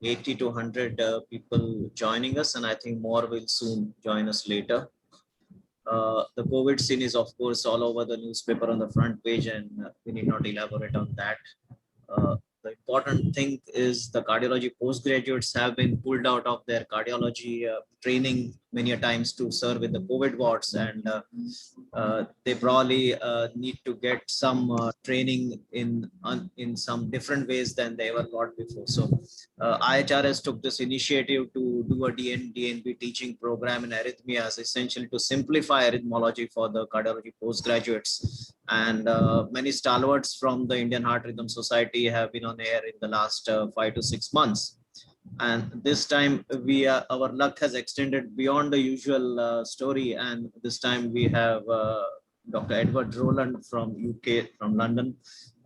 80 to 100 people joining us, and I think more will soon join us later. The COVID scene is, of course, all over the newspaper on the front page, and we need not elaborate on that. The important thing is the cardiology postgraduates have been pulled out of their cardiology training many a times to serve in the COVID wards, and they probably need to get some training in some different ways than they ever got before. So IHRS took this initiative to do a DNB teaching program in arrhythmias, essentially to simplify arrhythmology for the cardiology postgraduates. And many stalwarts from the Indian Heart Rhythm Society have been on air in the last 5 to 6 months. And this time our luck has extended beyond the usual story. And this time we have Dr. Edward Rowland from UK, from London.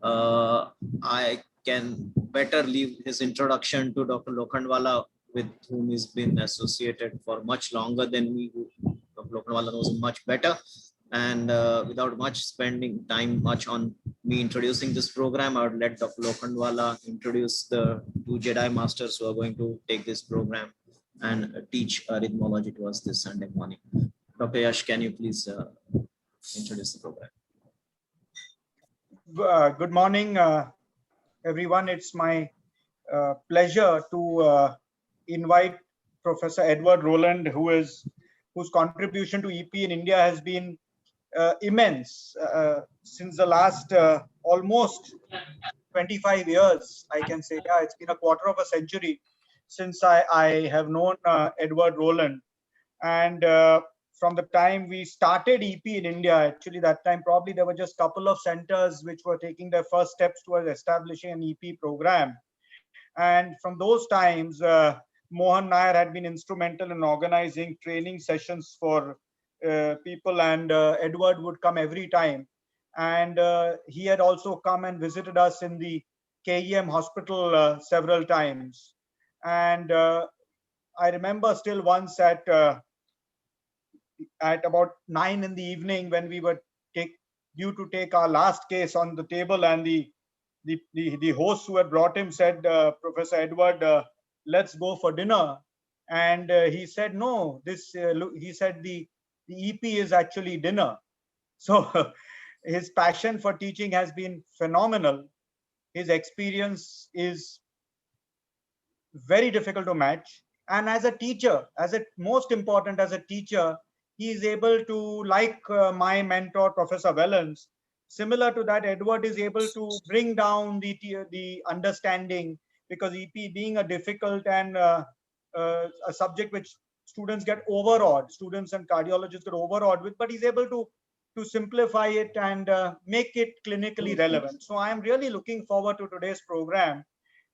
I can better leave his introduction to Dr. Lokhandwala, with whom he's been associated for much longer than me. Dr. Lokhandwala knows him much better. And without much spending time on me introducing this program, I would let Dr. Lokhandwala introduce the two Jedi Masters who are going to take this program and teach arrhythmology to us this Sunday morning. Dr. Yash, can you please introduce the program? Good morning, everyone. It's my pleasure to invite Professor Edward Rowland, whose contribution to EP in India has been immense since the last almost 25 years, I can say. Yeah, it's been a quarter of a century since I have known Edward Rowland. And from the time we started EP in India, actually that time probably there were just a couple of centers which were taking their first steps towards establishing an EP program. And from those times, Mohan Nair had been instrumental in organizing training sessions for people, and Edward would come every time. And he had also come and visited us in the KEM hospital several times. And I remember still once at about 9 in the evening, when we were due to take our last case on the table, and the host who had brought him said, Professor Edward, let's go for dinner. And he said, no, he said the EP is actually dinner. So his passion for teaching has been phenomenal. His experience is very difficult to match. And as a teacher, most important as a teacher, he is able to, like my mentor, Professor Wellens, similar to that, Edward is able to bring down the understanding, because EP being a difficult and a subject which students get overawed, students and cardiologists get overawed with, but he's able to simplify it and make it clinically relevant. So I am really looking forward to today's program.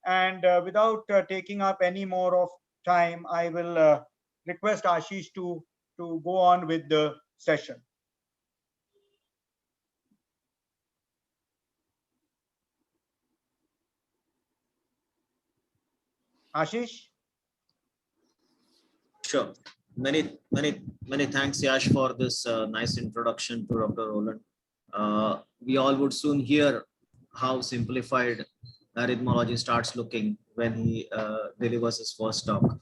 And without taking up any more of time, I will request Ashish to go on with the session. Ashish? Sure. Many thanks, Yash, for this nice introduction to Dr. Rowland. We all would soon hear how simplified arrhythmology starts looking when he delivers his first talk.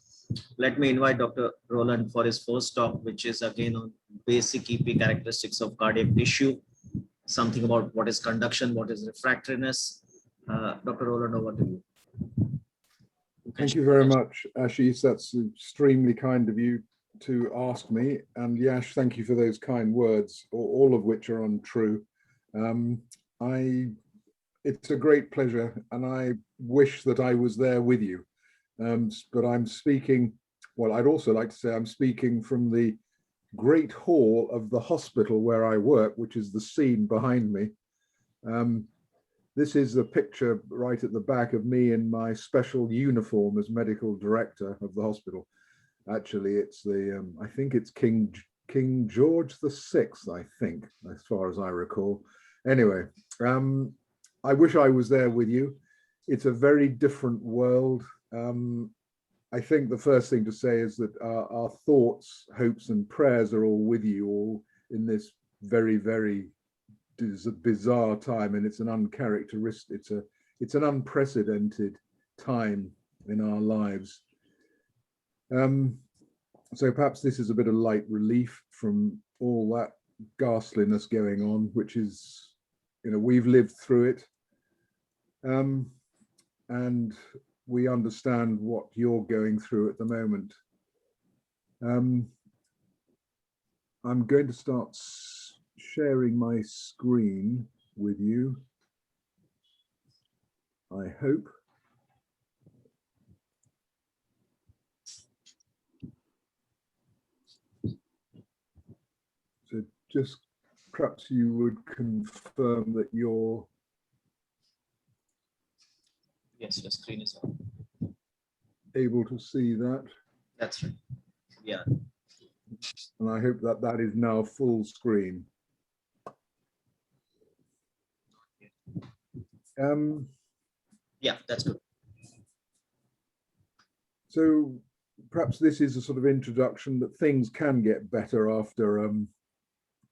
Let me invite Dr. Rowland for his first talk, which is again on basic EP characteristics of cardiac tissue, something about what is conduction, what is refractoriness. Dr. Rowland, over to you. Thank you very much, Ashish. That's extremely kind of you to ask me. And Yash, thank you for those kind words, all of which are untrue. It's a great pleasure, and I wish that I was there with you. But I'm speaking, well, I'd also like to say I'm speaking from the great hall of the hospital where I work, which is the scene behind me. This is the picture right at the back of me in my special uniform as medical director of the hospital. Actually, it's the, I think it's King George VI, I think, as far as I recall. Anyway, I wish I was there with you. It's a very different world. I think the first thing to say is that our thoughts, hopes and prayers are all with you all in this very, very bizarre time, and it's an uncharacteristic, it's an unprecedented time in our lives. So perhaps this is a bit of light relief from all that ghastliness going on, which is, we've lived through it. And we understand what you're going through at the moment. I'm going to start sharing my screen with you, I hope. So just perhaps you would confirm that you're... Yes, your screen is on. able to see that. That's right. Yeah. And I hope that that is now full screen. Yeah, that's good. So perhaps this is a sort of introduction that things can get better after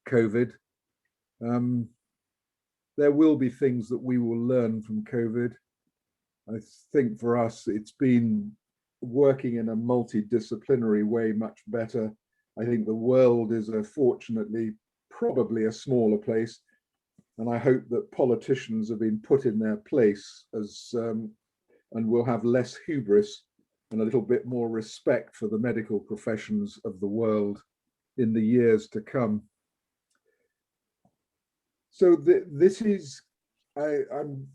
COVID. There will be things that we will learn from COVID. I think for us, it's been working in a multidisciplinary way much better. I think the world is fortunately probably a smaller place. And I hope that politicians have been put in their place as and will have less hubris and a little bit more respect for the medical professions of the world in the years to come. So this is, I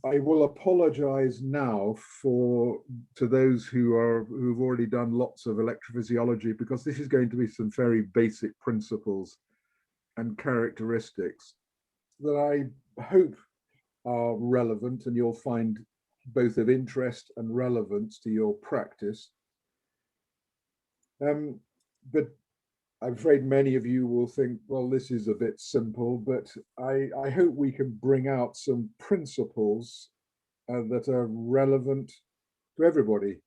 will apologize now to those who've already done lots of electrophysiology, because this is going to be some very basic principles and characteristics that I hope are relevant and you'll find both of interest and relevance to your practice. But I'm afraid many of you will think, well, this is a bit simple, but I hope we can bring out some principles that are relevant to everybody,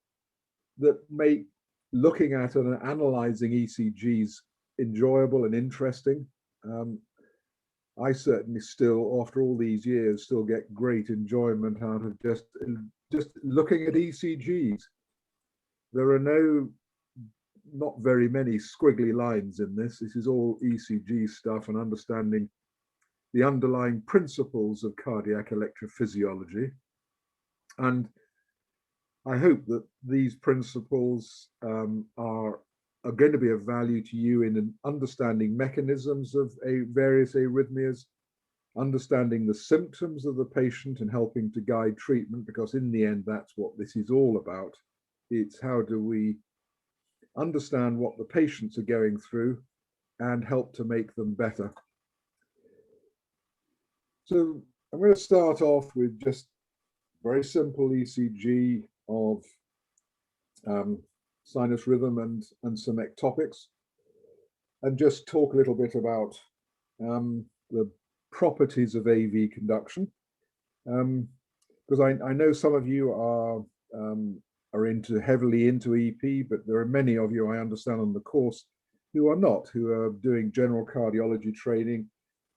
that make looking at and analyzing ECGs enjoyable and interesting. I certainly still, after all these years, still get great enjoyment out of just looking at ECGs. There are not very many squiggly lines in this. This is all ECG stuff and understanding the underlying principles of cardiac electrophysiology. And I hope that these principles are going to be of value to you in understanding mechanisms of various arrhythmias, understanding the symptoms of the patient and helping to guide treatment, because in the end, that's what this is all about. It's how do we understand what the patients are going through and help to make them better. So I'm going to start off with just very simple ECG of sinus rhythm and some ectopics, and just talk a little bit about the properties of AV conduction, because I know some of you are heavily into EP, but there are many of you, I understand, on the course who are not, who are doing general cardiology training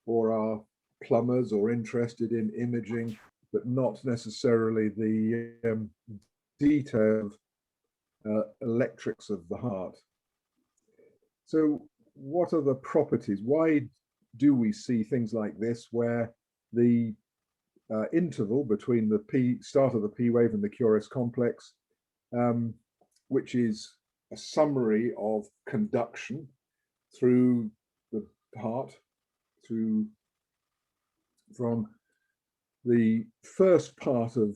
or are plumbers or interested in imaging, but not necessarily the detailed electrics of the heart. So what are the properties? Why do we see things like this, where the interval between the start of the P wave and the QRS complex, which is a summary of conduction through the heart, from the first part of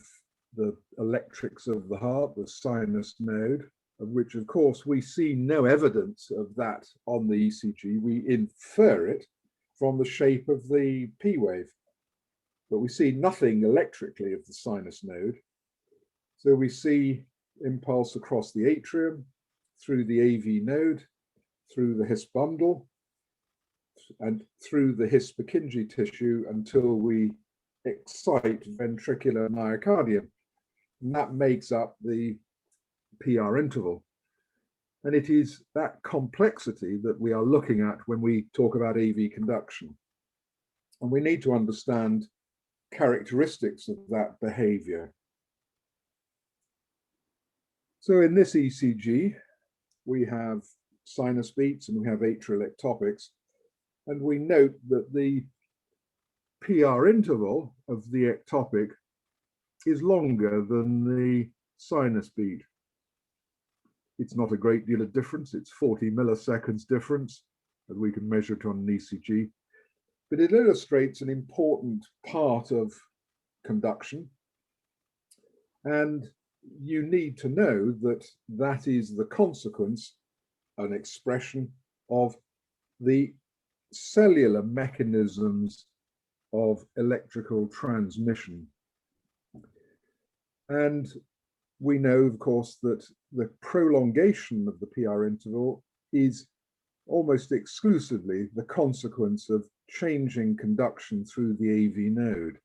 the electrics of the heart, the sinus node, of which of course we see no evidence of that on the ECG. We infer it from the shape of the P wave, but we see nothing electrically of the sinus node. So we see impulse across the atrium, through the AV node, through the His bundle, and through the His Purkinje tissue until we excite ventricular myocardium. And that makes up the PR interval. And it is that complexity that we are looking at when we talk about AV conduction. And we need to understand characteristics of that behavior. So in this ECG, we have sinus beats and we have atrial ectopics, and we note that the PR interval of the ectopic is longer than the sinus beat. It's not a great deal of difference. It's 40 milliseconds difference, and we can measure it on an ECG. But it illustrates an important part of conduction. And you need to know that that is the consequence, an expression of the cellular mechanisms of electrical transmission. And we know, of course, that the prolongation of the PR interval is almost exclusively the consequence of changing conduction through the AV node.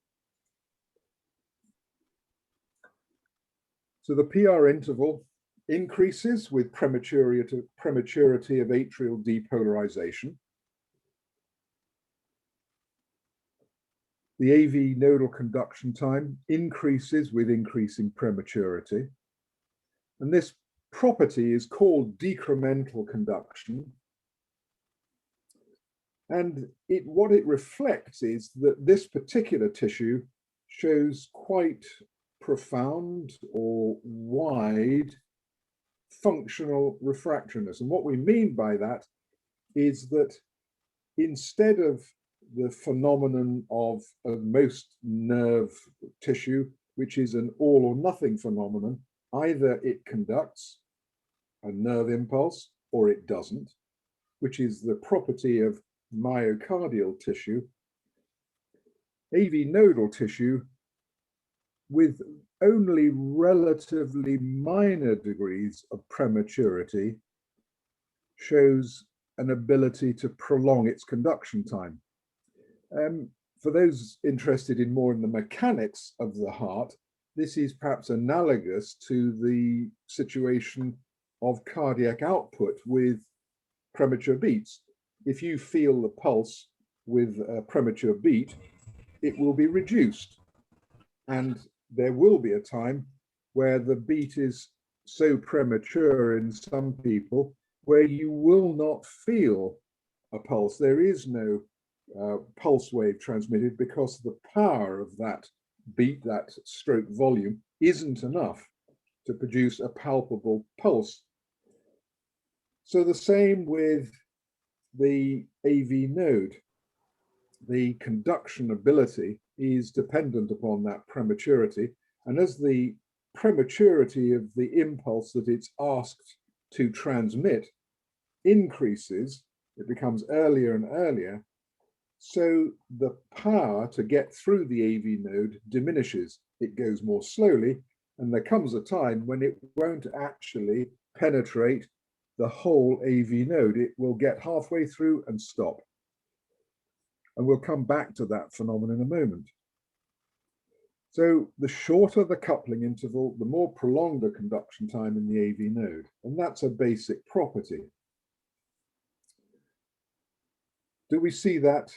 So the PR interval increases with prematurity of atrial depolarization. The AV nodal conduction time increases with increasing prematurity. And this property is called decremental conduction. And what it reflects is that this particular tissue shows quite profound or wide functional refractoriness. And what we mean by that is that instead of the phenomenon of most nerve tissue, which is an all or nothing phenomenon, either it conducts a nerve impulse or it doesn't, which is the property of myocardial tissue. AV nodal tissue, with only relatively minor degrees of prematurity, shows an ability to prolong its conduction time. For those interested in more in the mechanics of the heart, this is perhaps analogous to the situation of cardiac output with premature beats. If you feel the pulse with a premature beat, it will be reduced. And there will be a time where the beat is so premature in some people where you will not feel a pulse. There is no pulse wave transmitted because the power of that beat, that stroke volume, isn't enough to produce a palpable pulse. So the same with the AV node. The conduction ability is dependent upon that prematurity. And as the prematurity of the impulse that it's asked to transmit increases, it becomes earlier and earlier. So the power to get through the AV node diminishes. It goes more slowly, and there comes a time when it won't actually penetrate the whole AV node. It will get halfway through and stop. And we'll come back to that phenomenon in a moment. So the shorter the coupling interval, the more prolonged the conduction time in the AV node. And that's a basic property. Do we see that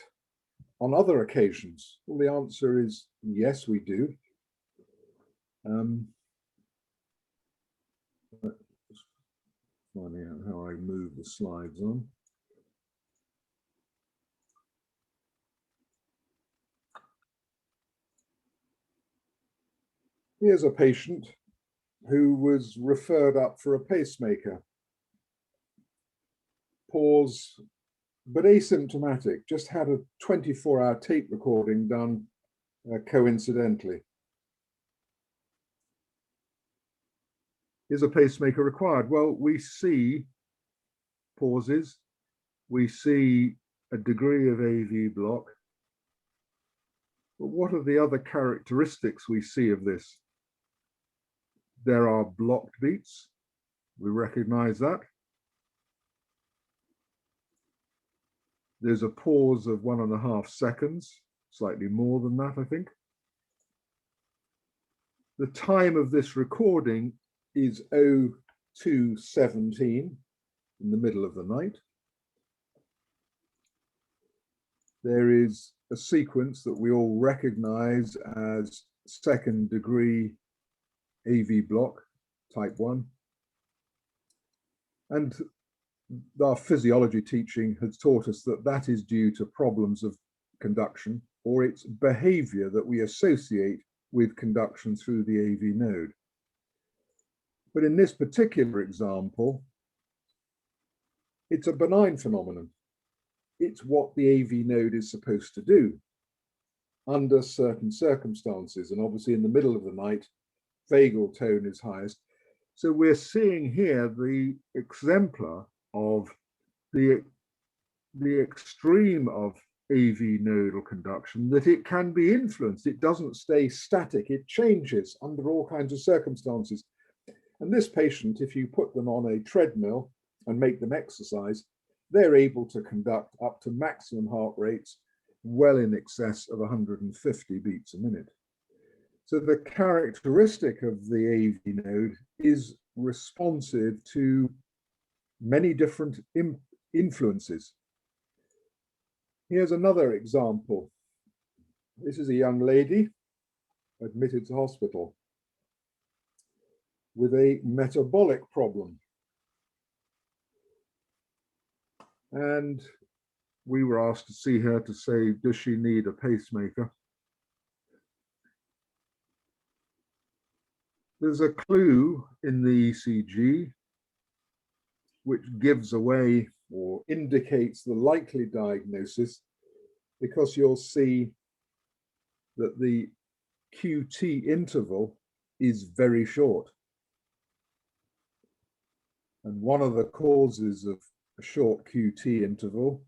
on other occasions? Well, the answer is yes, we do. Finding out how I move the slides on. Here's a patient who was referred up for a pacemaker. Pause, but asymptomatic, just had a 24-hour tape recording done coincidentally. Is a pacemaker required? Well, we see pauses, we see a degree of AV block, but what are the other characteristics we see of this? There are blocked beats, we recognize that. There's a pause of 1.5 seconds, slightly more than that, I think. The time of this recording is 02:17 in the middle of the night. There is a sequence that we all recognize as second degree AV block, type 1. And our physiology teaching has taught us that that is due to problems of conduction, or its behavior that we associate with conduction through the AV node. But in this particular example, it's a benign phenomenon. It's what the AV node is supposed to do under certain circumstances. And obviously in the middle of the night, vagal tone is highest. So we're seeing here the exemplar of the extreme of AV nodal conduction, that it can be influenced. It doesn't stay static. It changes under all kinds of circumstances. And this patient, if you put them on a treadmill and make them exercise, they're able to conduct up to maximum heart rates well in excess of 150 beats a minute. So the characteristic of the AV node is responsive to many different influences. Here's another example. This is a young lady admitted to hospital with a metabolic problem. And we were asked to see her to say, does she need a pacemaker? There's a clue in the ECG which gives away or indicates the likely diagnosis, because you'll see that the QT interval is very short. And one of the causes of a short QT interval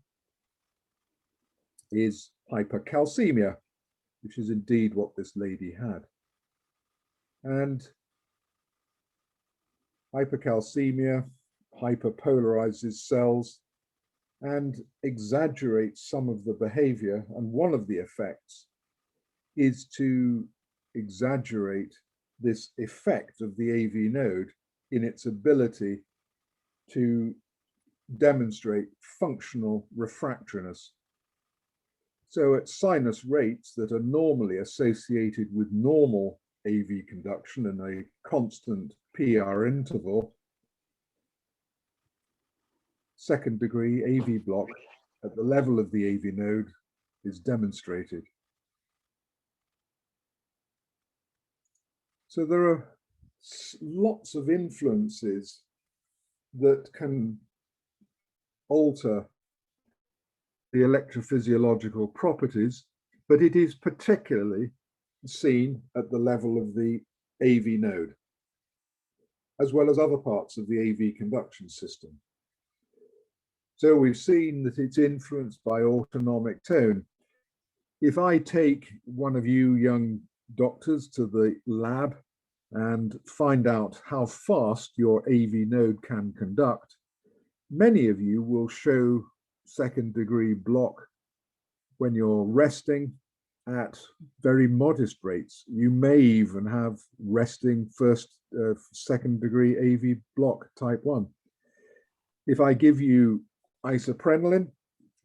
is hypercalcemia, which is indeed what this lady had. And hypercalcemia hyperpolarizes cells and exaggerates some of the behavior. And one of the effects is to exaggerate this effect of the AV node in its ability to demonstrate functional refractoriness. So at sinus rates that are normally associated with normal AV conduction and a constant PR interval, second degree AV block at the level of the AV node is demonstrated. So there are lots of influences that can alter the electrophysiological properties, but it is particularly seen at the level of the AV node, as well as other parts of the AV conduction system. So we've seen that it's influenced by autonomic tone. If I take one of you young doctors to the lab and find out how fast your AV node can conduct, many of you will show second degree block when you're resting at very modest rates. You may even have resting second degree AV block type 1. If I give you isoprenaline,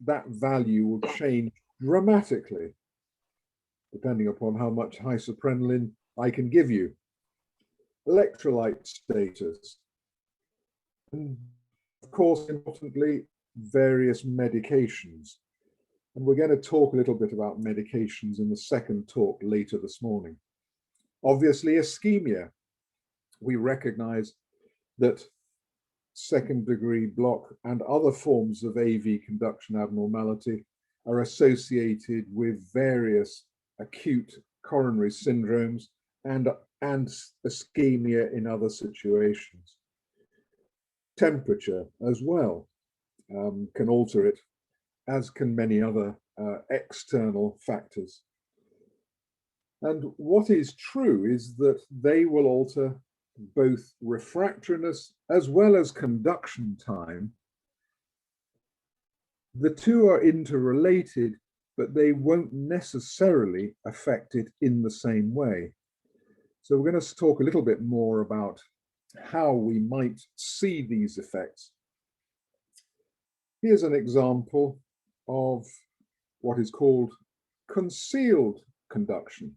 that value will change dramatically depending upon how much isoprenaline I can give you. Electrolyte status, and of course, importantly, various medications. And we're going to talk a little bit about medications in the second talk later this morning. Obviously, ischemia. We recognize that second degree block and other forms of AV conduction abnormality are associated with various acute coronary syndromes and ischemia in other situations. Temperature as well can alter it, as can many other external factors. And what is true is that they will alter both refractoriness as well as conduction time. The two are interrelated, but they won't necessarily affect it in the same way. So we're going to talk a little bit more about how we might see these effects. Here's an example of what is called concealed conduction.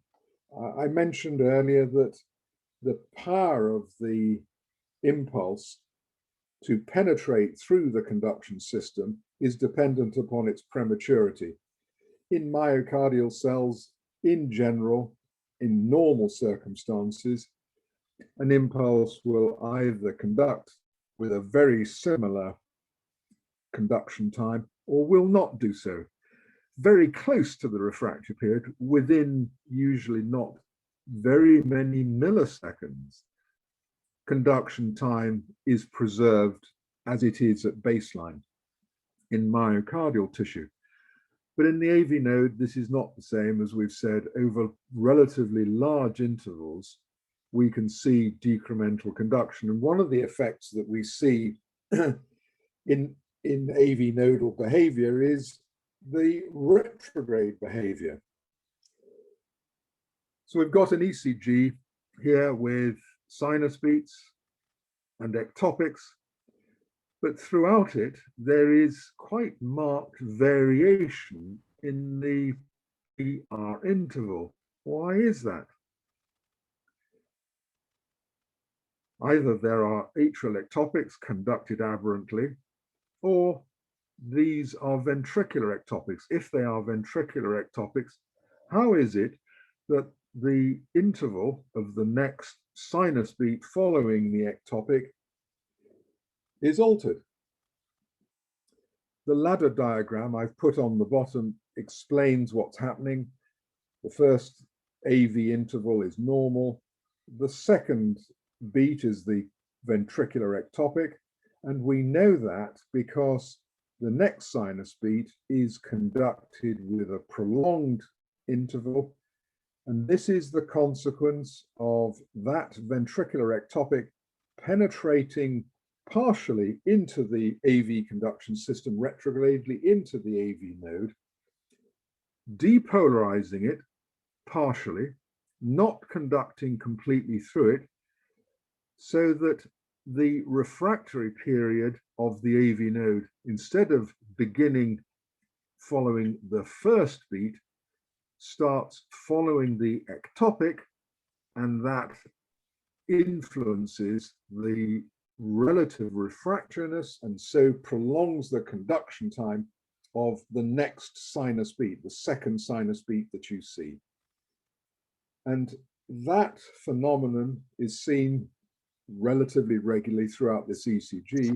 I mentioned earlier that the power of the impulse to penetrate through the conduction system is dependent upon its prematurity. In myocardial cells, in general, in normal circumstances, an impulse will either conduct with a very similar conduction time or will not do so. Very close to the refractory period, within usually not very many milliseconds, conduction time is preserved as it is at baseline in myocardial tissue. But in the AV node, this is not the same. As we've said, over relatively large intervals, we can see decremental conduction. And one of the effects that we see in AV nodal behavior is the retrograde behavior. So we've got an ECG here with sinus beats and ectopics, but throughout it, there is quite marked variation in the PR interval. Why is that? Either there are atrial ectopics conducted aberrantly, or these are ventricular ectopics. If they are ventricular ectopics, how is it that the interval of the next sinus beat following the ectopic is altered? The ladder diagram I've put on the bottom explains what's happening. The first AV interval is normal. The second beat is the ventricular ectopic, and we know that because the next sinus beat is conducted with a prolonged interval, and this is the consequence of that ventricular ectopic penetrating partially into the AV conduction system, retrogradely into the AV node, depolarizing it partially, not conducting completely through it, so that the refractory period of the AV node, instead of beginning following the first beat, starts following the ectopic, and that influences the relative refractoriness and so prolongs the conduction time of the next sinus beat, the second sinus beat that you see. And that phenomenon is seen relatively regularly throughout this ECG.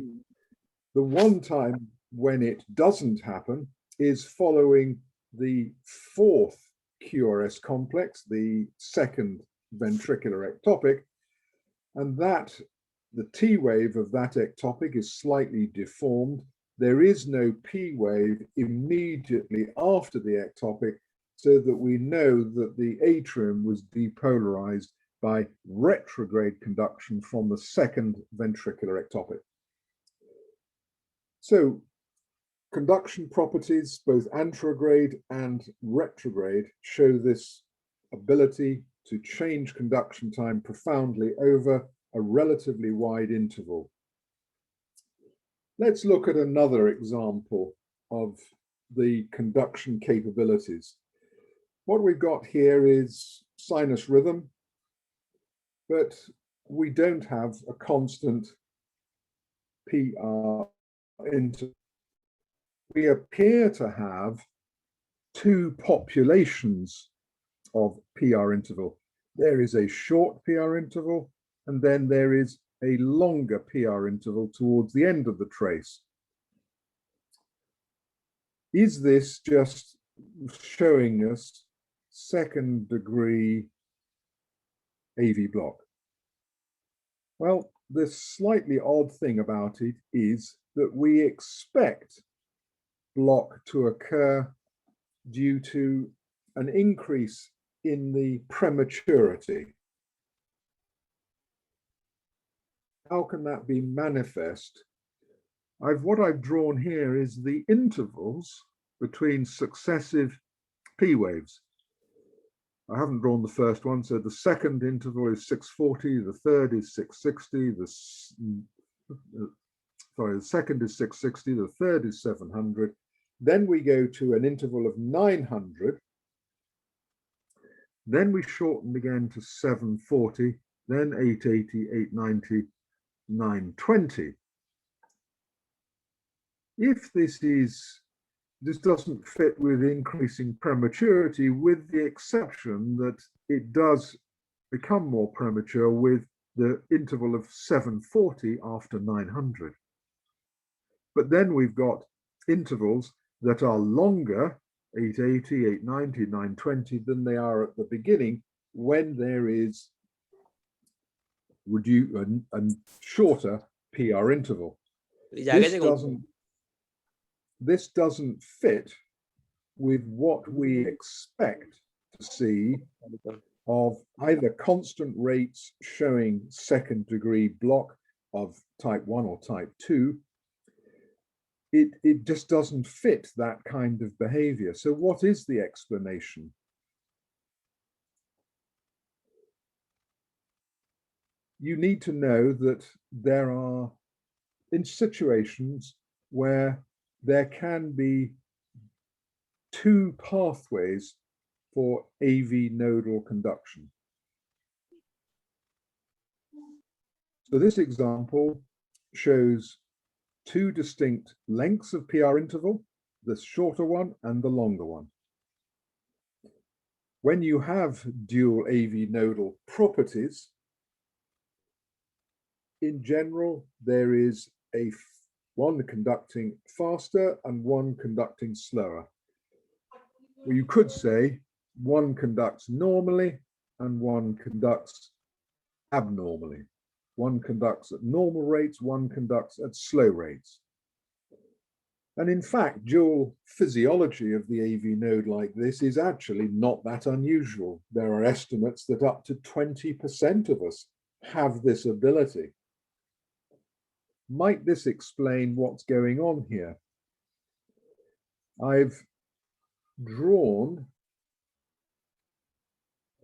The one time when it doesn't happen is following the fourth QRS complex, the second ventricular ectopic, and that the T wave of that ectopic is slightly deformed. There is no P wave immediately after the ectopic, so that we know that the atrium was depolarized by retrograde conduction from the second ventricular ectopic. So conduction properties, both anterograde and retrograde, show this ability to change conduction time profoundly over a relatively wide interval. Let's look at another example of the conduction capabilities. What we've got here is sinus rhythm, but we don't have a constant PR interval. We appear to have two populations of PR interval. There is a short PR interval, and then there is a longer PR interval towards the end of the trace. Is this just showing us second degree AV block? Well, the slightly odd thing about it is that we expect block to occur due to an increase in the prematurity. How can that be manifest? What I've drawn here is the intervals between successive P waves. I haven't drawn the first one, so the second interval is 640, the third is 660, the second is 660, the third is 700. Then we go to an interval of 900. Then we shorten again to 740, then 880, 890, 920. if this doesn't fit with increasing prematurity, with the exception that it does become more premature with the interval of 740 after 900. But then we've got intervals that are longer, 880, 890, 920, than they are at the beginning, when there is a shorter PR interval. This doesn't fit with what we expect to see of either constant rates showing second degree block of type 1 or type 2. It just doesn't fit that kind of behavior. So what is the explanation? You need to know that there are in situations where there can be two pathways for AV nodal conduction. So this example shows two distinct lengths of PR interval, the shorter one and the longer one. When you have dual AV nodal properties, in general, there is one conducting faster and one conducting slower. Well, you could say one conducts normally and one conducts abnormally. One conducts at normal rates, one conducts at slow rates. And in fact, dual physiology of the AV node like this is actually not that unusual. There are estimates that up to 20% of us have this ability. Might this explain what's going on here? I've drawn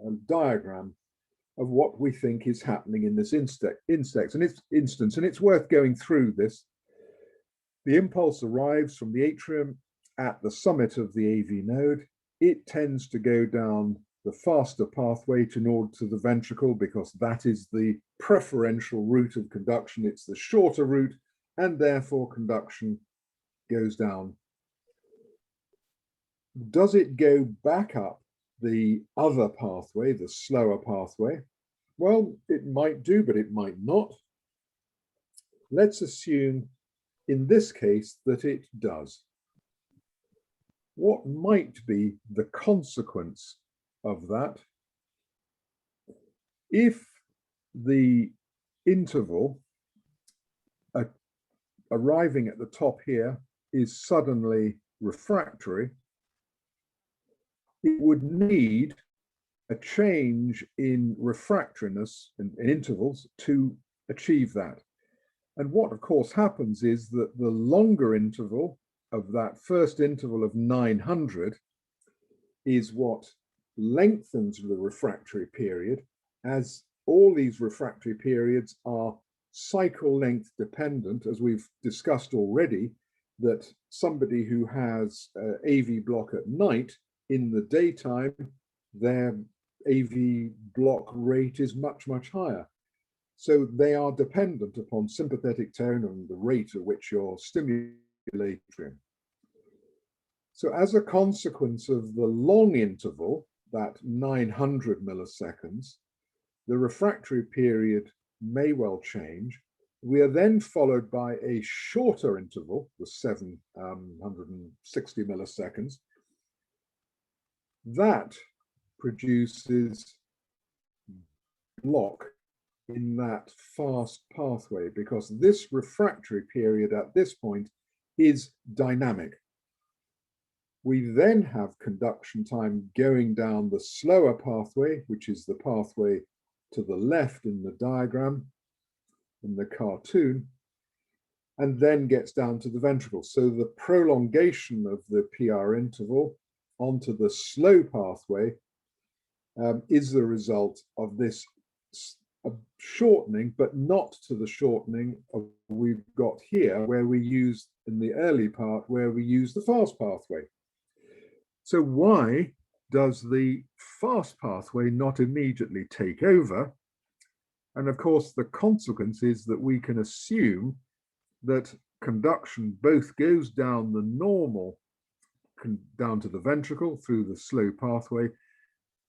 a diagram of what we think is happening in this instance, and it's worth going through this. The impulse arrives from the atrium at the summit of the AV node. It tends to go down the faster pathway to the ventricle because that is the preferential route of conduction. It's the shorter route, and therefore conduction goes down. Does it go back up the other pathway, the slower pathway? Well, it might do, but it might not. Let's assume in this case that it does. What might be the consequence of that if the interval arriving at the top here is suddenly refractory? It would need a change in refractoriness in intervals to achieve that. And what of course happens is that the longer interval of that first interval of 900 is what lengthens the refractory period, as all these refractory periods are cycle length dependent, as we've discussed already, that somebody who has AV block at night, in the daytime, their AV block rate is much, much higher. So they are dependent upon sympathetic tone and the rate at which you're stimulating. So as a consequence of the long interval, that 900 milliseconds, the refractory period may well change. We are then followed by a shorter interval, the 760 milliseconds. That produces block in that fast pathway because this refractory period at this point is dynamic. We then have conduction time going down the slower pathway, which is the pathway to the left in the diagram, in the cartoon, and then gets down to the ventricle. So the prolongation of the PR interval onto the slow pathway is the result of this shortening, but not to the shortening of we've got here, where we use in the early part, where we use the fast pathway. So why does the fast pathway not immediately take over? And of course, the consequence is that we can assume that conduction both goes down the normal, down to the ventricle through the slow pathway,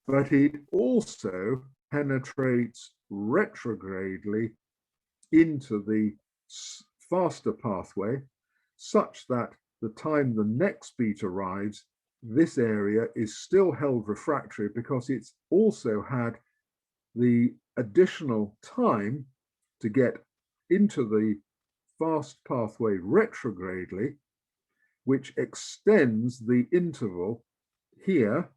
but it also penetrates retrogradely into the faster pathway, such that the time the next beat arrives, this area is still held refractory because it's also had the additional time to get into the fast pathway retrogradely, which extends the interval here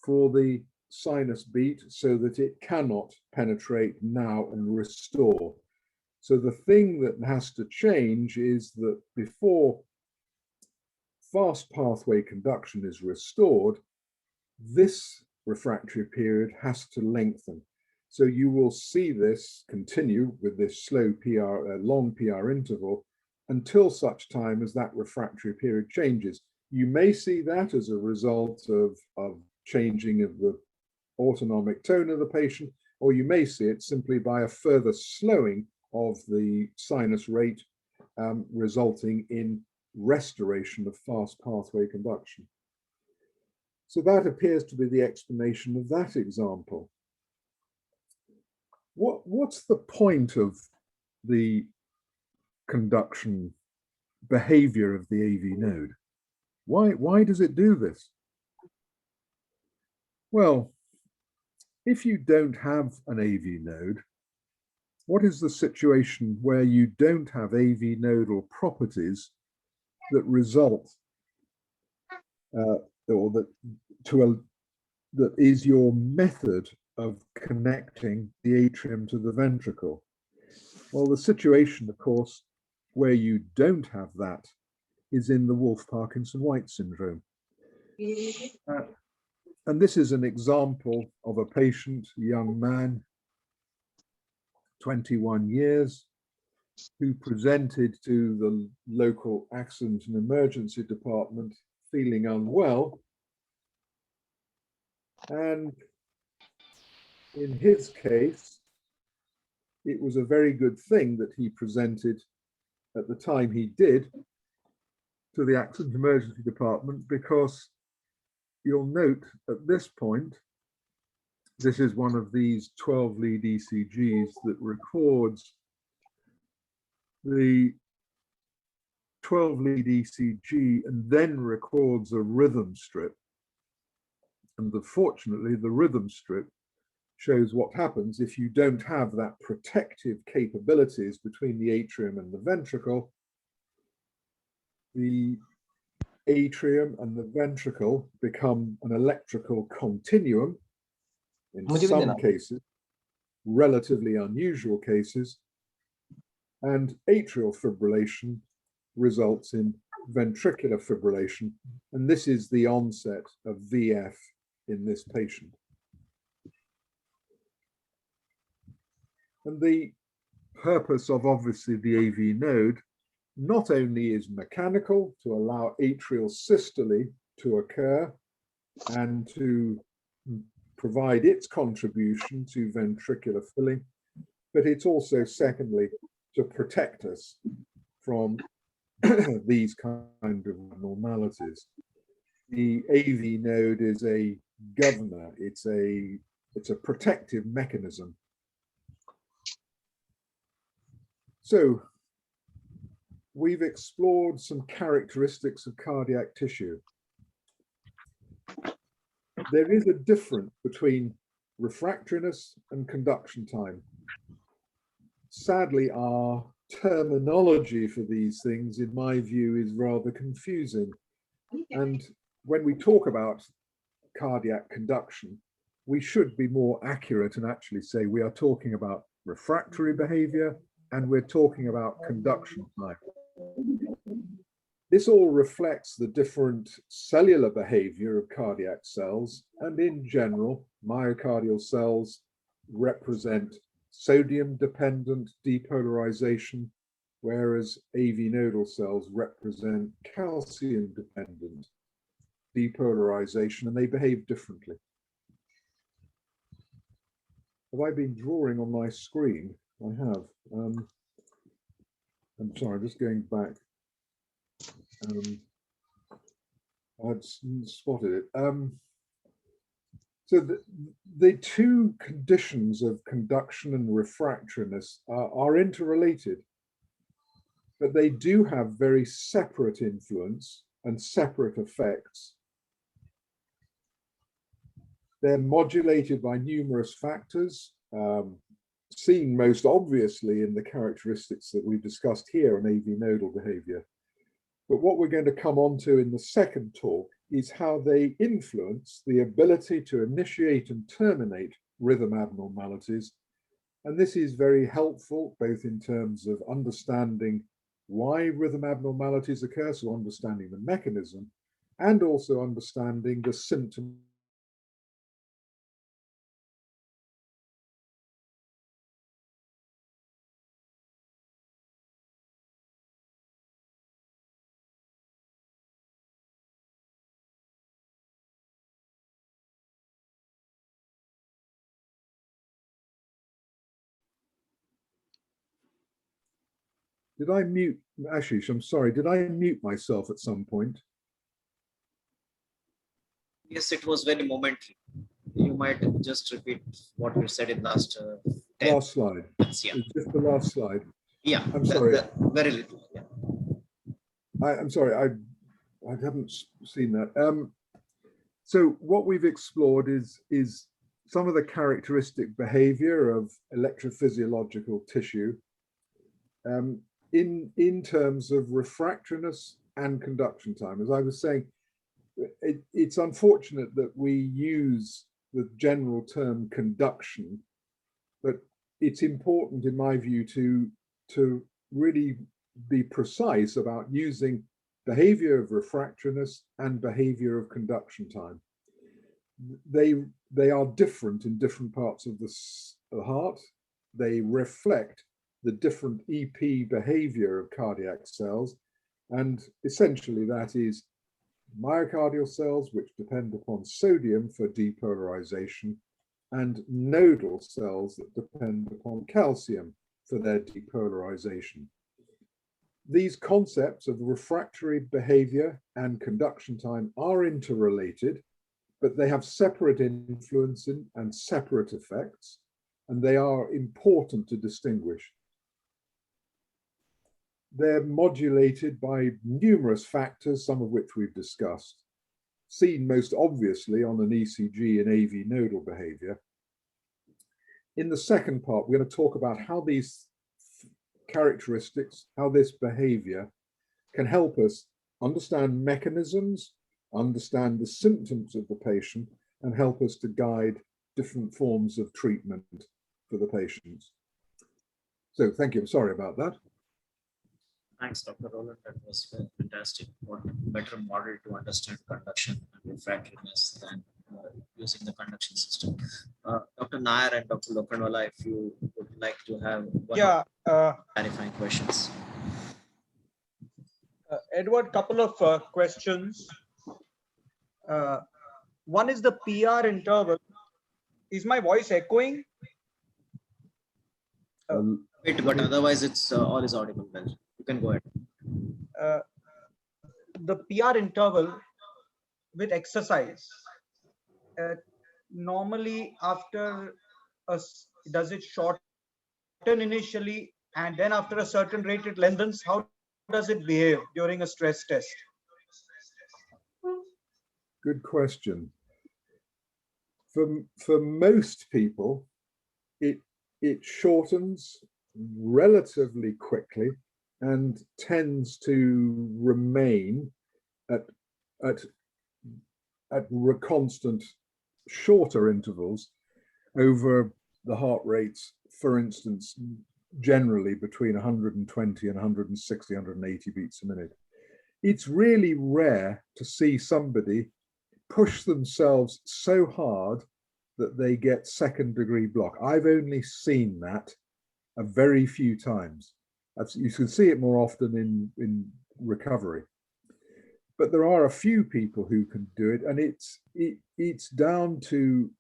for the sinus beat so that it cannot penetrate now and restore. So the thing that has to change is that before fast pathway conduction is restored, this refractory period has to lengthen. So you will see this continue with this slow PR, long PR interval until such time as that refractory period changes. You may see that as a result of changing of the autonomic tone of the patient, or you may see it simply by a further slowing of the sinus rate, resulting in restoration of fast pathway conduction. So that appears to be the explanation of that example. What's the point of the conduction behavior of the AV node? Why does it do this? Well, if you don't have an AV node, what is the situation where you don't have AV nodal properties that result that is your method of connecting the atrium to the ventricle? Well, the situation, of course, where you don't have that is in the Wolff-Parkinson-White syndrome. And this is an example of a patient, a young man, 21 years, who presented to the local accident and emergency department feeling unwell. And in his case, it was a very good thing that he presented at the time he did to the accident emergency department, because you'll note at this point, this is one of these 12 lead ECGs that records the 12 lead ECG and then records a rhythm strip. And fortunately, the rhythm strip shows what happens if you don't have that protective capabilities between the atrium and the ventricle. The atrium and the ventricle become an electrical continuum in some cases, relatively unusual cases, and atrial fibrillation results in ventricular fibrillation, and this is the onset of VF in this patient. And the purpose of obviously the AV node not only is mechanical, to allow atrial systole to occur and to provide its contribution to ventricular filling, but it's also, secondly, to protect us from these kind of abnormalities. The AV node is a governor, it's a protective mechanism. So we've explored some characteristics of cardiac tissue. There is a difference between refractoriness and conduction time. Sadly, our terminology for these things, in my view, is rather confusing. And when we talk about cardiac conduction, we should be more accurate and actually say we are talking about refractory behavior and we're talking about conduction time. This all reflects the different cellular behavior of cardiac cells, and in general, myocardial cells represent sodium-dependent depolarization, whereas AV nodal cells represent calcium-dependent depolarization, and they behave differently. Have I been drawing on my screen? I have. I'm sorry, just going back. I had spotted it. So the two conditions of conduction and refractoriness are interrelated, but they do have very separate influence and separate effects. They're modulated by numerous factors, seen most obviously in the characteristics that we've discussed here on AV nodal behavior. But what we're going to come on to in the second talk is how they influence the ability to initiate and terminate rhythm abnormalities. And this is very helpful, both in terms of understanding why rhythm abnormalities occur, so understanding the mechanism, and also understanding the symptom. Did I mute, Ashish, I'm sorry, did I mute myself at some point? Yes, it was very momentary. You might just repeat what you said in last 10 last slide. minutes. Yeah. It's just the last slide. Yeah. I'm sorry. Very little. Yeah. I'm sorry, I haven't seen that. So what we've explored is some of the characteristic behavior of electrophysiological tissue in terms of refractoriness and conduction time. As I was saying, it's unfortunate that we use the general term conduction, but it's important in my view to really be precise about using behavior of refractoriness and behavior of conduction time. They are different in different parts of the heart. They reflect the different EP behavior of cardiac cells. And essentially that is myocardial cells, which depend upon sodium for depolarization, and nodal cells that depend upon calcium for their depolarization. These concepts of refractory behavior and conduction time are interrelated, but they have separate influence and separate effects, and they are important to distinguish. They're modulated by numerous factors, some of which we've discussed, seen most obviously on an ECG and AV nodal behavior. In the second part, we're going to talk about how these characteristics, how this behavior can help us understand mechanisms, understand the symptoms of the patient, and help us to guide different forms of treatment for the patients. So thank you. I'm sorry about that. Thanks, Dr. Roland. That was fantastic. What better model to understand conduction and refractoriness than using the conduction system. Dr. Nair and Dr. Lokhandwala, if you would like to have one clarifying questions. Edward, couple of questions. One is the PR interval. Is my voice echoing? Wait, but otherwise it's all is audible. Well, you can go ahead. The PR interval with exercise, normally after does it shorten initially and then after a certain rate it lengthens? How does it behave during a stress test? Good question. For most people, it shortens relatively quickly and tends to remain at constant shorter intervals over the heart rates, for instance, generally between 120 and 160, 180 beats a minute. It's really rare to see somebody push themselves so hard that they get second-degree block. I've only seen that a very few times. You can see it more often in recovery. But there are a few people who can do it, and it's down to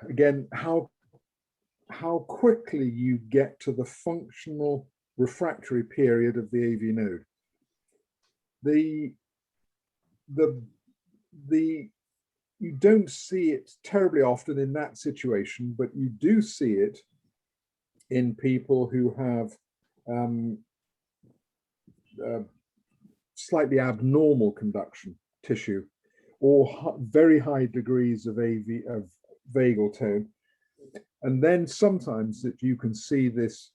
again, how how quickly you get to the functional refractory period of the AV node. You don't see it terribly often in that situation, but you do see it in people who have slightly abnormal conduction tissue or very high degrees of vagal tone. And then sometimes that you can see this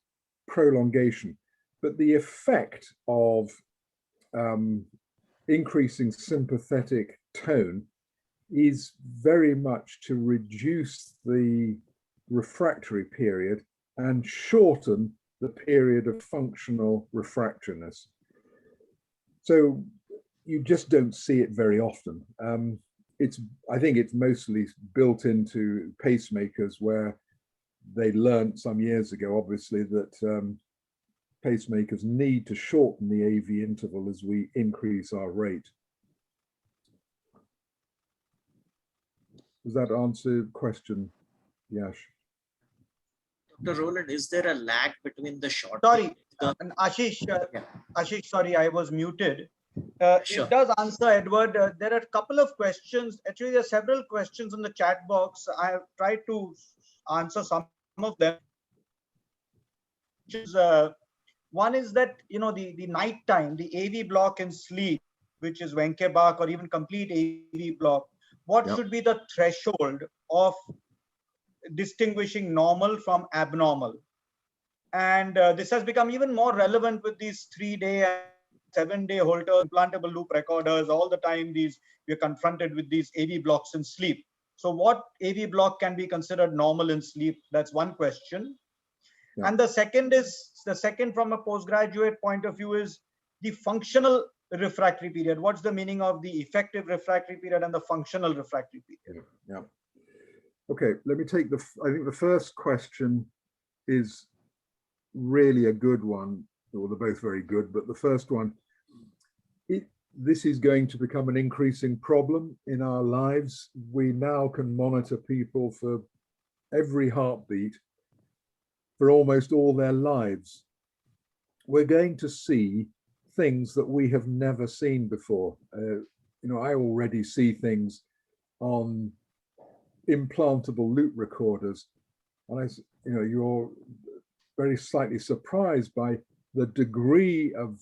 prolongation, but the effect of increasing sympathetic tone is very much to reduce the refractory period and shorten the period of functional refractoriness. So you just don't see it very often. I think it's mostly built into pacemakers, where they learned some years ago, obviously, that pacemakers need to shorten the AV interval as we increase our rate. Does that answer the question, Yash? Dr. Roland, is there a lag between the short? Sorry, Ashish, Ashish, sorry, I was muted. Sure. It does answer, Edward. There are a couple of questions. Actually, there are several questions in the chat box. I have tried to answer some of them. One is that, you know, the nighttime, the AV block in sleep, which is Wenke Bach or even complete AV block, what should be the threshold of distinguishing normal from abnormal? And this has become even more relevant with these 3-day and 7-day Holter implantable loop recorders. All the time we're confronted with these AV blocks in sleep. So what AV block can be considered normal in sleep? That's one question. Yeah. And the second from a postgraduate point of view is the functional refractory period. What's the meaning of the effective refractory period and the functional refractory period? Yeah. Okay, let me take I think the first question is really a good one. Well, they're both very good, but the first one, this is going to become an increasing problem in our lives. We now can monitor people for every heartbeat for almost all their lives. We're going to see things that we have never seen before. You know, I already see things on implantable loop recorders, and you're very slightly surprised by the degree of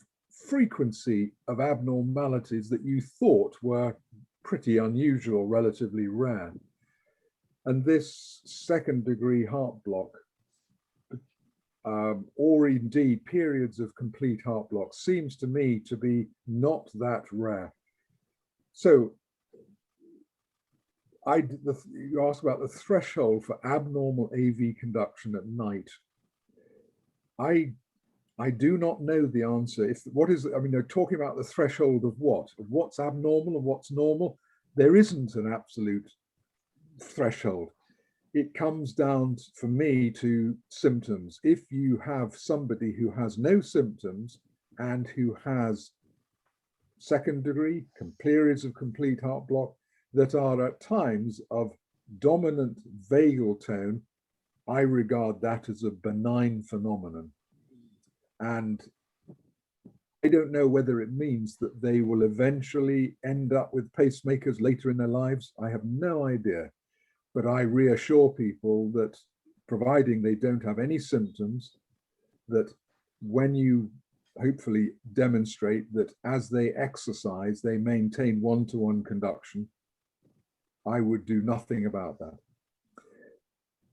frequency of abnormalities that you thought were pretty unusual, relatively rare. And this second degree heart block, or indeed periods of complete heart block, seems to me to be not that rare. So you asked about the threshold for abnormal AV conduction at night. I do not know the answer. They're talking about the threshold of what? Of what's abnormal and what's normal? There isn't an absolute threshold. It comes down, for me, to symptoms. If you have somebody who has no symptoms and who has second degree periods of complete heart block that are at times of dominant vagal tone, I regard that as a benign phenomenon. And I don't know whether it means that they will eventually end up with pacemakers later in their lives. I have no idea. But I reassure people that, providing they don't have any symptoms, that when you hopefully demonstrate that as they exercise, they maintain one-to-one conduction, I would do nothing about that.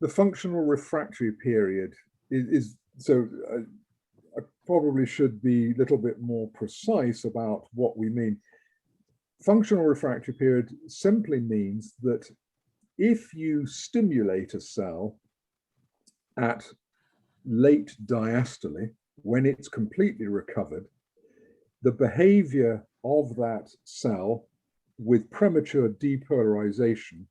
The functional refractory period is I probably should be a little bit more precise about what we mean. Functional refractory period simply means that if you stimulate a cell at late diastole, when it's completely recovered, the behavior of that cell with premature depolarization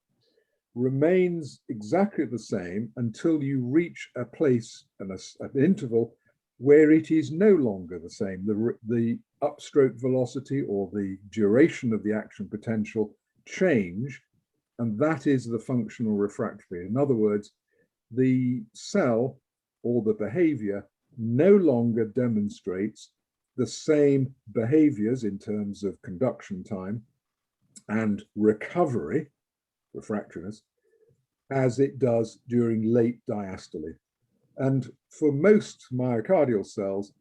remains exactly the same until you reach a place, an interval, where it is no longer the same. The upstroke velocity or the duration of the action potential change, and that is the functional refractory. In other words, the cell or the behavior no longer demonstrates the same behaviors in terms of conduction time and recovery, refractoriness, as it does during late diastole. And for most myocardial cells,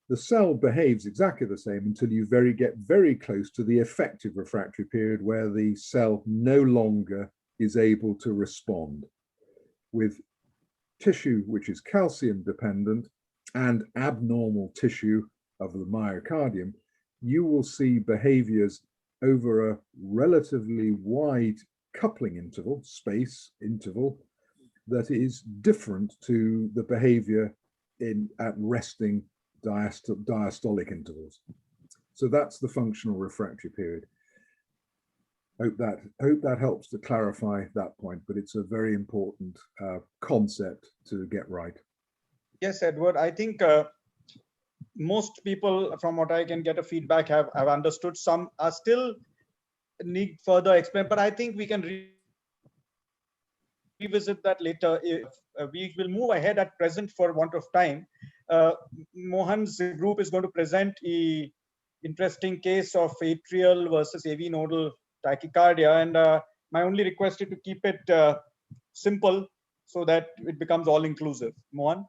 the cell behaves exactly the same until you get very close to the effective refractory period, where the cell no longer is able to respond. With tissue which is calcium dependent and abnormal tissue of the myocardium, you will see behaviors over a relatively wide coupling interval, space interval, that is different to the behavior at resting diastolic intervals. So that's the functional refractory period. Hope that helps to clarify that point, but it's a very important concept to get right. Yes, Edward, I think most people, from what I can get a feedback, have understood. Some are still need further explain, but I think we can revisit that later. If we will move ahead at present for want of time. Mohan's group is going to present an interesting case of atrial versus AV nodal tachycardia, and my only request is to keep it simple so that it becomes all inclusive. Mohan?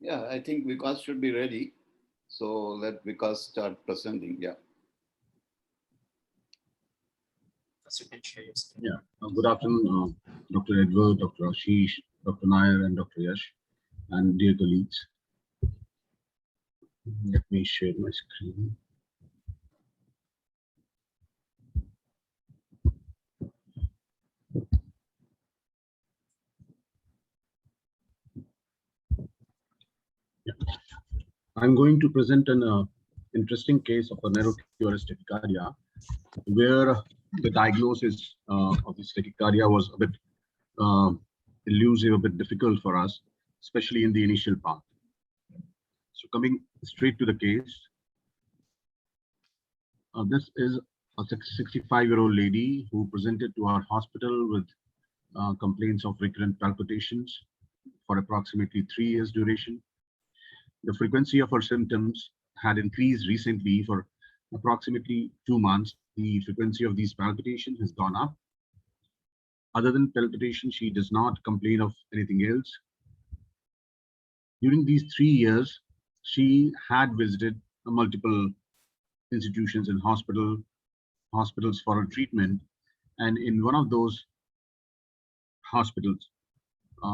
Yeah, I think Vikas should be ready. So let Vikas start presenting. Yeah. Yeah. Good afternoon, Dr. Edward, Dr. Ashish, Dr. Nair, and Dr. Yash, and dear colleagues. Let me share my screen. Yeah. I'm going to present an interesting case of a narrow QRS tachycardia, where the diagnosis of this tachycardia was a bit elusive, a bit difficult for us, especially in the initial part. So coming straight to the case, this is a 65-year-old lady who presented to our hospital with complaints of recurrent palpitations for approximately 3 years duration. The frequency of her symptoms had increased recently. For approximately 2 months. The frequency of these palpitations has gone up. Other than palpitation, she does not complain of anything else. During these 3 years, she had visited multiple institutions and hospitals for her treatment. And in one of those hospitals,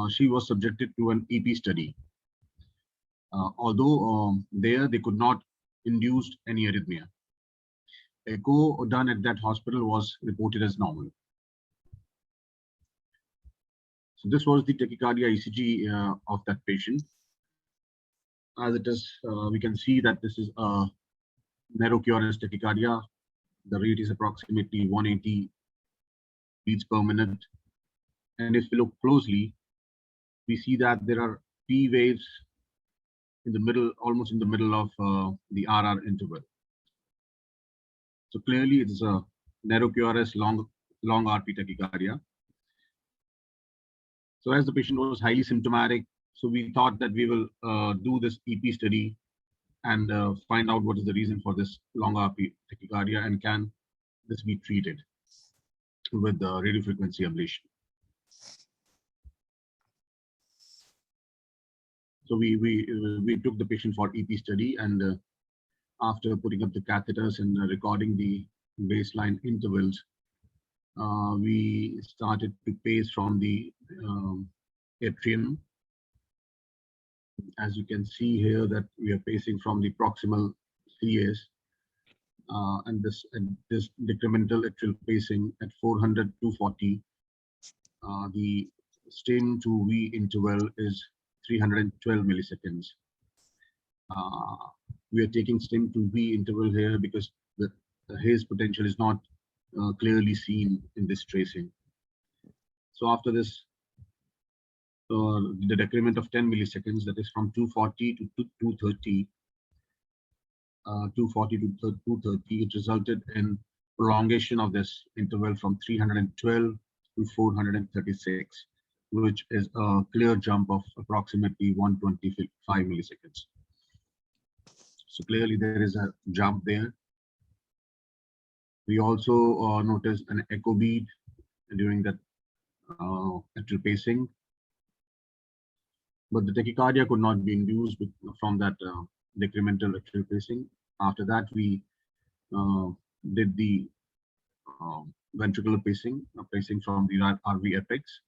she was subjected to an EP study. Although there they could not induce any arrhythmia. Echo done at that hospital was reported as normal. So this was the tachycardia ECG of that patient. As it is, we can see that this is a narrow QRS tachycardia. The rate is approximately 180 beats per minute. And if we look closely, we see that there are P waves in the middle, almost in the middle of the RR interval. So clearly it is a narrow QRS long RP tachycardia. So as the patient was highly symptomatic, so we thought that we will do this EP study and find out what is the reason for this long RP tachycardia, and can this be treated with the radiofrequency ablation. So we took the patient for EP study, and after putting up the catheters and recording the baseline intervals, we started to pace from the atrium. As you can see here, that we are pacing from the proximal CS, and this decremental atrial pacing at 400-240. The stem to V interval is 312 milliseconds. We are taking stem to V interval here because the haze potential is not clearly seen in this tracing. So after this, the decrement of 10 milliseconds, that is from 240 to 230, 240 to 230, it resulted in prolongation of this interval from 312 to 436, which is a clear jump of approximately 125 milliseconds. So clearly there is a jump there. We also noticed an echo beat during that atrial pacing, but the tachycardia could not be induced from that decremental atrial pacing. After that, we did the ventricular pacing, pacing from the RV apex,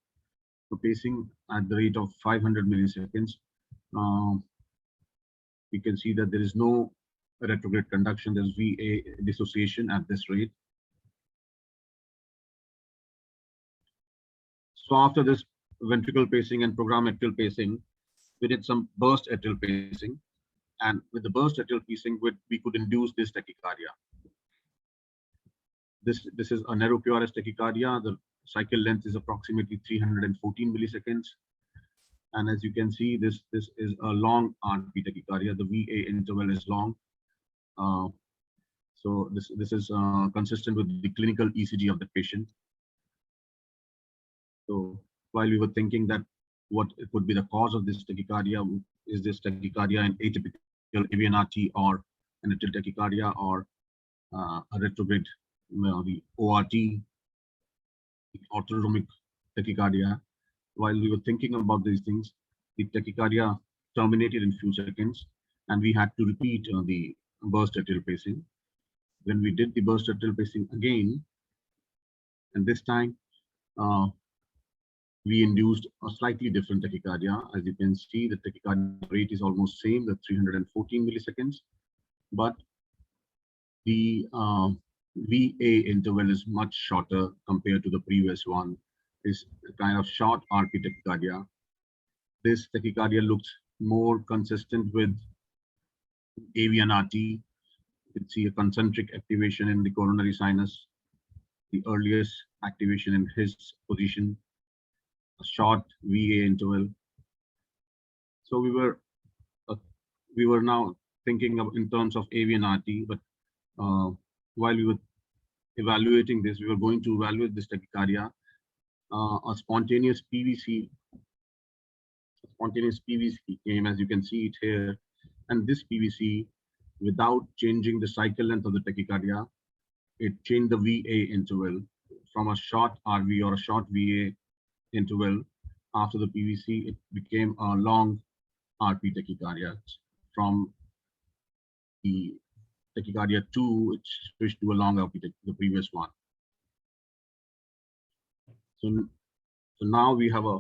so pacing at the rate of 500 milliseconds. You can see that there is no retrograde conduction, there's VA dissociation at this rate. So after this ventricular pacing and program atrial pacing, we did some burst atrial pacing, and with the burst atrial pacing, we could induce this tachycardia. This is a narrow QRS tachycardia. The cycle length is approximately 314 milliseconds. And as you can see, this is a long RP tachycardia. The VA interval is long. So this is consistent with the clinical ECG of the patient. So while we were thinking that what it could be the cause of this tachycardia, is this tachycardia an atypical AVNRT or an atrial tachycardia or a retrograde, the ORT, autonomic tachycardia. While we were thinking about these things, the tachycardia terminated in few seconds, and we had to repeat the burst atrial pacing. When we did the burst atrial pacing again, and this time we induced a slightly different tachycardia. As you can see, the tachycardia rate is almost same, the 314 milliseconds, but the VA interval is much shorter compared to the previous one. It's a kind of short RP tachycardia. This tachycardia looks more consistent with AVNRT. You can see a concentric activation in the coronary sinus, the earliest activation in his position, a short VA interval. So we were now thinking of in terms of AVNRT, but while we were evaluating this, we were going to evaluate this tachycardia. A spontaneous PVC came, as you can see it here, and this PVC, without changing the cycle length of the tachycardia, it changed the VA interval from a short RV or a short VA interval. After the PVC, it became a long RP tachycardia. From the tachycardia 2, it switched to a long RP, the previous one. So now we have a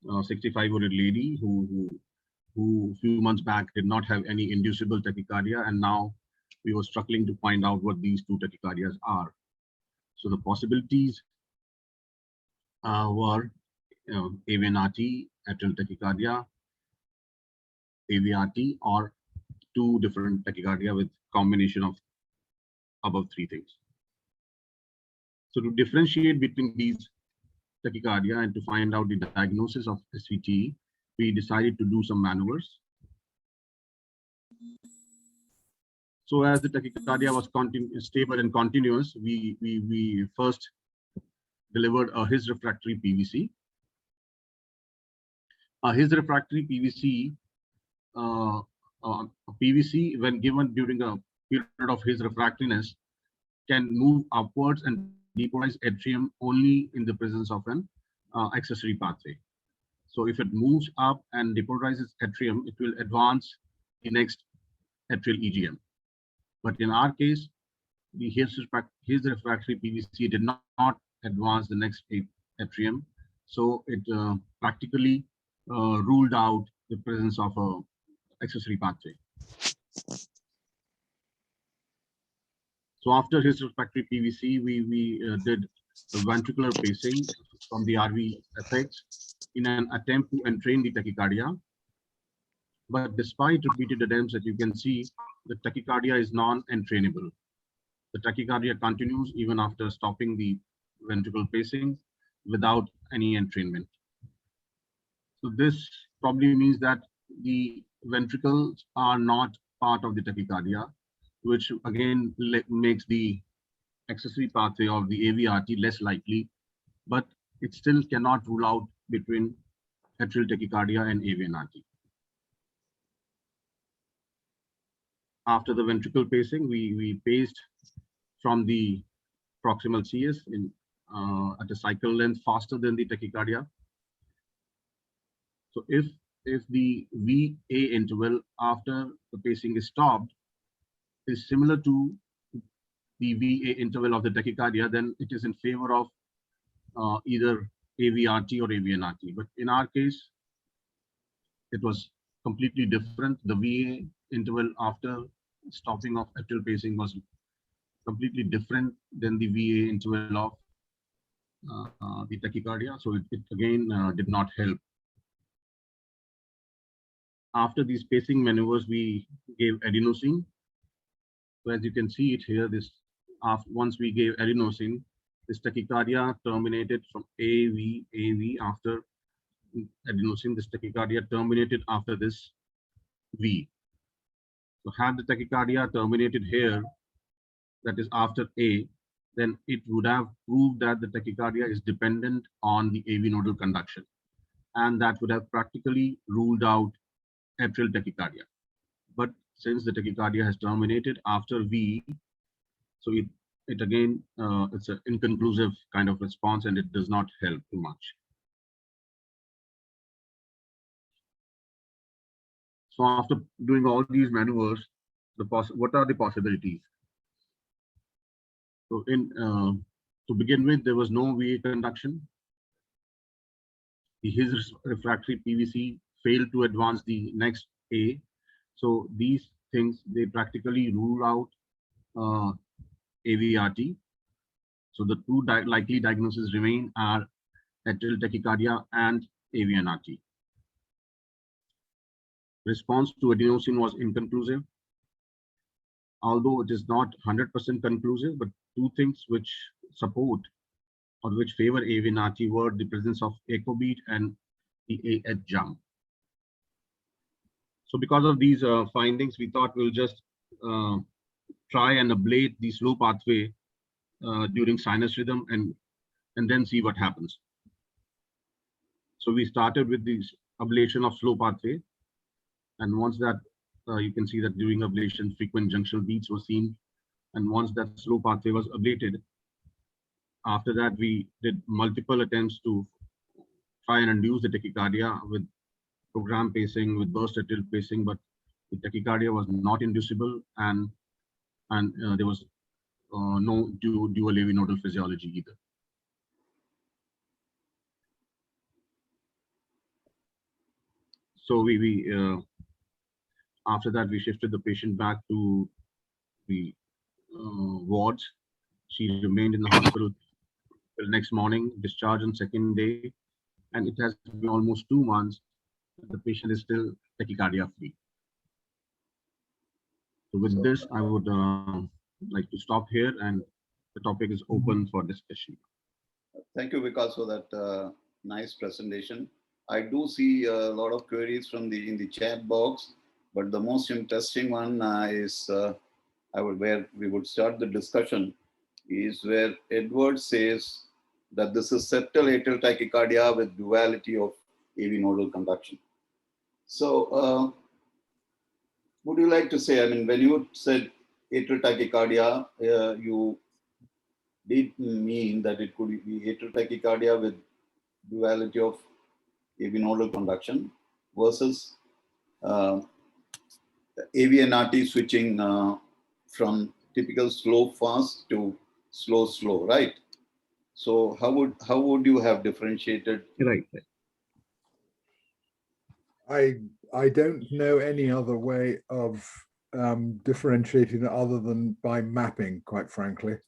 65-year-old lady who a few months back did not have any inducible tachycardia, and now we were struggling to find out what these two tachycardias are. So the possibilities were AVNRT, atrial tachycardia, AVRT, or two different tachycardia with combination of above three things. So to differentiate between these tachycardia and to find out the diagnosis of SVT, we decided to do some maneuvers. So as the tachycardia was stable and continuous, we first delivered a his refractory PVC. His refractory PVC, PVC when given during a period of his refractoriness can move upwards and depolarize atrium only in the presence of an accessory pathway. So if it moves up and depolarizes atrium, it will advance the next atrial EGM. But in our case, his refractory PVC did not advance the next atrium. So it practically ruled out the presence of a accessory pathway. So after his refractory PVC, we did the ventricular pacing from the RV apex in an attempt to entrain the tachycardia. But despite repeated attempts, that you can see, the tachycardia is non-entrainable. The tachycardia continues even after stopping the ventricular pacing without any entrainment. So this probably means that the ventricles are not part of the tachycardia, which again makes the accessory pathway of the AVRT less likely but it still cannot rule out between atrial tachycardia and AVNRT. After the ventricle pacing, we paced from the proximal CS at a cycle length faster than the tachycardia. So if the VA interval after the pacing is stopped is similar to the VA interval of the tachycardia, then it is in favor of either AVRT or AVNRT. But in our case, it was completely different. The VA interval after stopping of atrial pacing was completely different than the VA interval of the tachycardia. So it again did not help. After these pacing maneuvers, we gave adenosine. So as you can see it here, once we gave adenosine, this tachycardia terminated from AV after adenosine. This tachycardia terminated after this V. So had the tachycardia terminated here, that is after A, then it would have proved that the tachycardia is dependent on the AV nodal conduction, and that would have practically ruled out atrial tachycardia. But since the tachycardia has terminated after V, so it again, it's an inconclusive kind of response, and it does not help too much. So after doing all these maneuvers, what are the possibilities? So to begin with, there was no VA conduction. His refractory PVC failed to advance the next A. So these things, they practically rule out AVRT. So the two likely diagnoses remain are atrial tachycardia and AVNRT. Response to adenosine was inconclusive. Although it is not 100% conclusive, but two things which support or which favor AVNRT were the presence of echo beat and the AH jump. So because of these findings, we thought we'll just try and ablate the slow pathway during sinus rhythm and then see what happens. So we started with this ablation of slow pathway. And once that, you can see that during ablation, frequent junctional beats were seen. And once that slow pathway was ablated, after that, we did multiple attempts to try and induce the tachycardia with program pacing, with burst atrial pacing, but the tachycardia was not inducible, and there was no dual AV nodal physiology either. So after that, we shifted the patient back to the wards. She remained in the hospital till next morning, discharged on second day, and it has been almost 2 months. The patient is still tachycardia free. So with this, I would like to stop here, and the topic is open for discussion. Thank you, Vikas, for that nice presentation. I do see a lot of queries from in the chat box, but the most interesting one is where we would start the discussion is where Edward says that this is septal atrial tachycardia with duality of AV nodal conduction. So would you like to say, I mean, when you said atrial tachycardia, you did mean that it could be atrial tachycardia with duality of AV nodal conduction versus AVNRT switching from typical slow fast to slow, right? So how would you have differentiated? Right. I don't know any other way of differentiating it other than by mapping, quite frankly.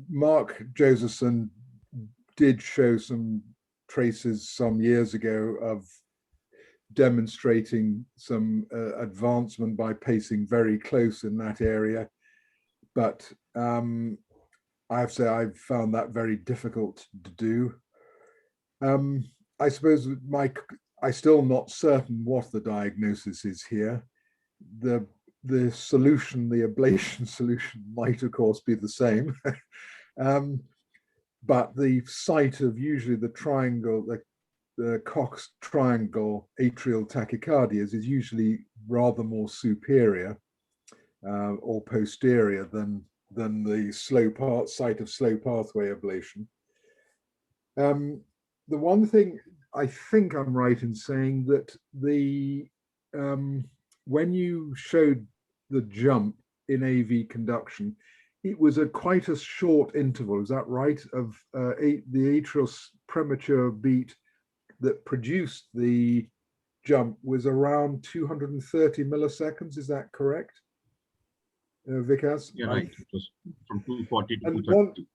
Mark Josephson did show some traces some years ago of demonstrating some advancement by pacing very close in that area, but I have to say I've found that very difficult to do. I suppose I'm still not certain what the diagnosis is here. The solution, the ablation solution, might of course be the same. But the site of usually the triangle, the Cox triangle atrial tachycardias is usually rather more superior or posterior than the site of slow pathway ablation. The one thing I think I'm right in saying that when you showed the jump in AV conduction, it was quite a short interval, is that right, of the atrial premature beat that produced the jump was around 230 milliseconds, is that correct? Vikas? Yeah, right. It was from 240 to And 230.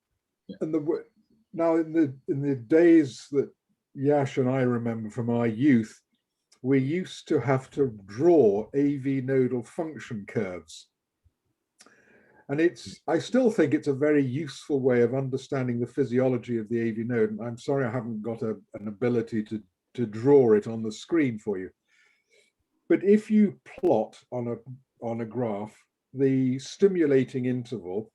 now in the days that Yash and I remember from our youth, we used to have to draw AV nodal function curves. And I still think it's a very useful way of understanding the physiology of the AV node. And I'm sorry I haven't got an ability to draw it on the screen for you. But if you plot on a graph the stimulating interval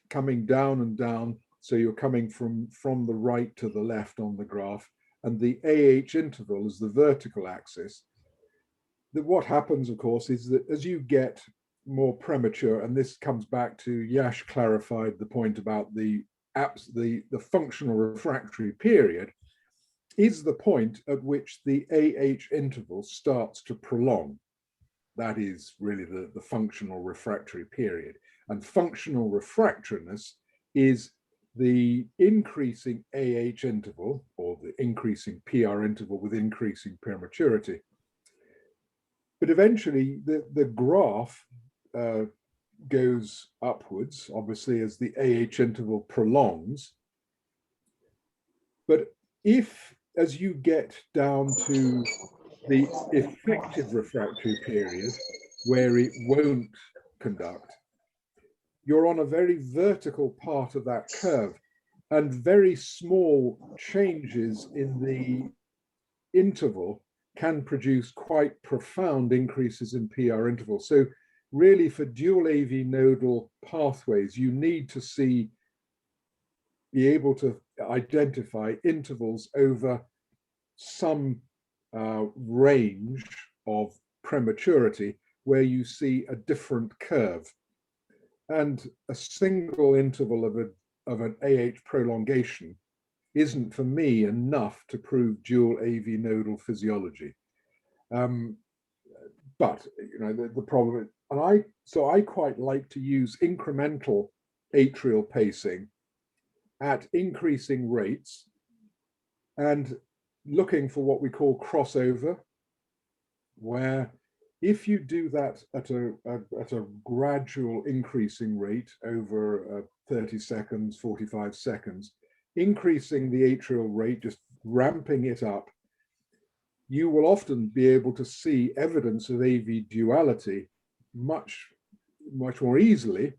coming down and down, so you're coming from the right to the left on the graph, and the AH interval is the vertical axis, what happens, of course, is that as you get more premature, and this comes back to Yash clarified the point about the functional refractory period, is the point at which the AH interval starts to prolong. That is really the functional refractory period. And functional refractoriness is the increasing AH interval, or the increasing PR interval with increasing prematurity. But eventually the graph goes upwards, obviously, as the AH interval prolongs. But if, as you get down to the effective refractory period, where it won't conduct, you're on a very vertical part of that curve, and very small changes in the interval can produce quite profound increases in PR interval. So really, for dual AV nodal pathways, you need to be able to identify intervals over some range of prematurity where you see a different curve. And a single interval of an AH prolongation isn't, for me, enough to prove dual AV nodal physiology. But the problem, so I quite like to use incremental atrial pacing at increasing rates and looking for what we call crossover, where if you do that at a gradual increasing rate over 30 seconds, 45 seconds, increasing the atrial rate, just ramping it up, you will often be able to see evidence of AV duality much more easily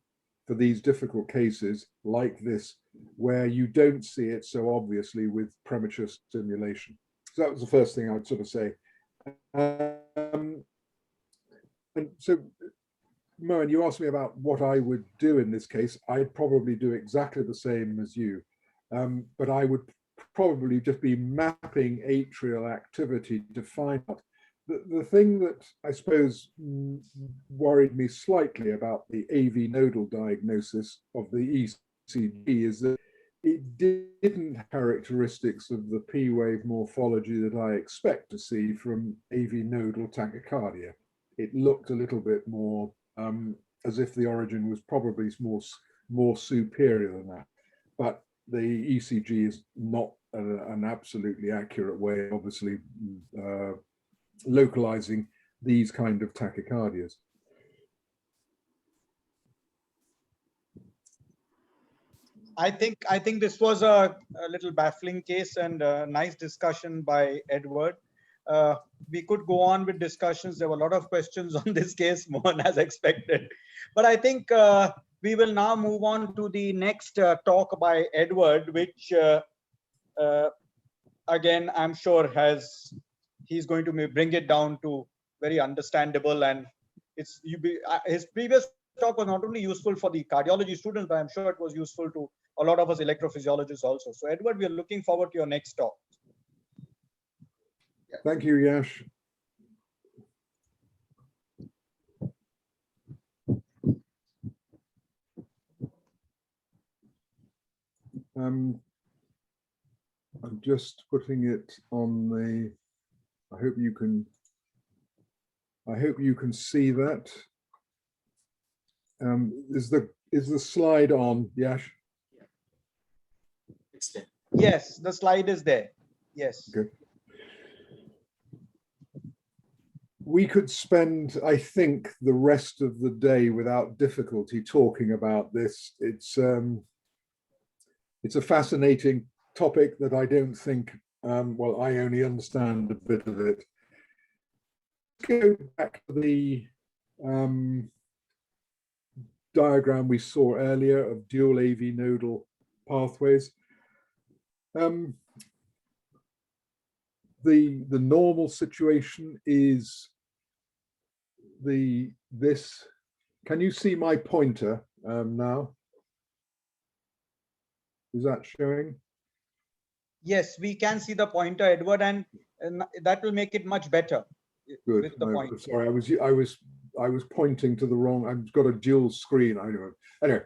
for these difficult cases like this, where you don't see it so obviously with premature stimulation. So that was the first thing I would sort of say. And so, Mohan, you asked me about what I would do in this case. I'd probably do exactly the same as you, but I would probably just be mapping atrial activity to find out. The thing that I suppose worried me slightly about the AV nodal diagnosis of the ECG is that it didn't have characteristics of the P-wave morphology that I expect to see from AV nodal tachycardia. It looked a little bit more as if the origin was probably more superior than that. But the ECG is not an absolutely accurate way, obviously, localizing these kind of tachycardias. I think this was a little baffling case and a nice discussion by Edward. We could go on with discussions. There were a lot of questions on this case, more as expected. But I think we will now move on to the next talk by Edward, which again, I'm sure he's going to bring it down to very understandable, and his previous talk was not only useful for the cardiology students, but I'm sure it was useful to a lot of us electrophysiologists also. So Edward, we are looking forward to your next talk. Thank you, Yash. I'm just putting it on the, I hope you can see that. Is the slide on, Yash? It's there. Yes, the slide is there. Yes. Okay. We could spend, I think, the rest of the day without difficulty talking about this. It's a fascinating topic that I don't think, well, I only understand a bit of it. Let's go back to the diagram we saw earlier of dual AV nodal pathways. The normal situation is this. Can you see my pointer now? Is that showing? Yes, we can see the pointer, Edward, and that will make it much better. Good. With the point. Sorry, I was pointing to the wrong. I've got a dual screen. I know. Anyway,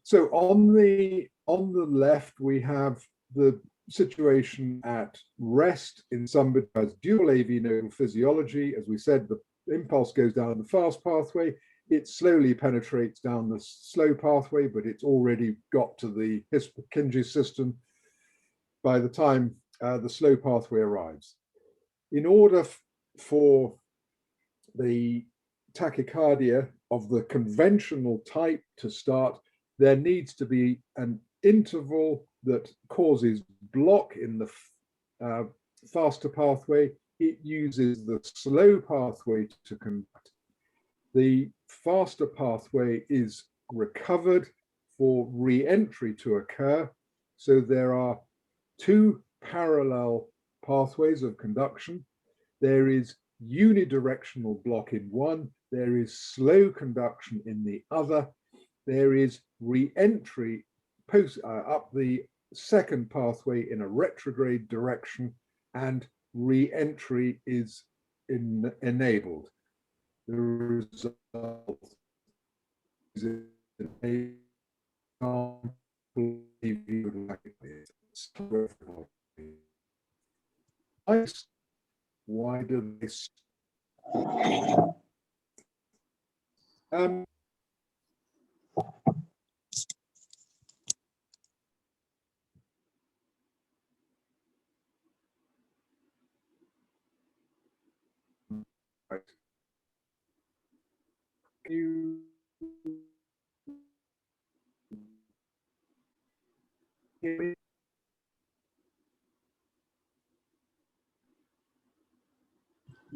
so on the left we have the situation at rest in somebody who has dual AV nodal physiology. As we said, the impulse goes down the fast pathway. It slowly penetrates down the slow pathway, but it's already got to the Purkinje system by the time the slow pathway arrives. In order for the tachycardia of the conventional type to start, there needs to be an interval that causes block in the faster pathway. It uses the slow pathway to conduct. The faster pathway is recovered for re-entry to occur. So there are two parallel pathways of conduction. There is unidirectional block in one, there is slow conduction in the other, there is re-entry up the second pathway in a retrograde direction, and re-entry is enabled. The result is why do this? Right. You hear me?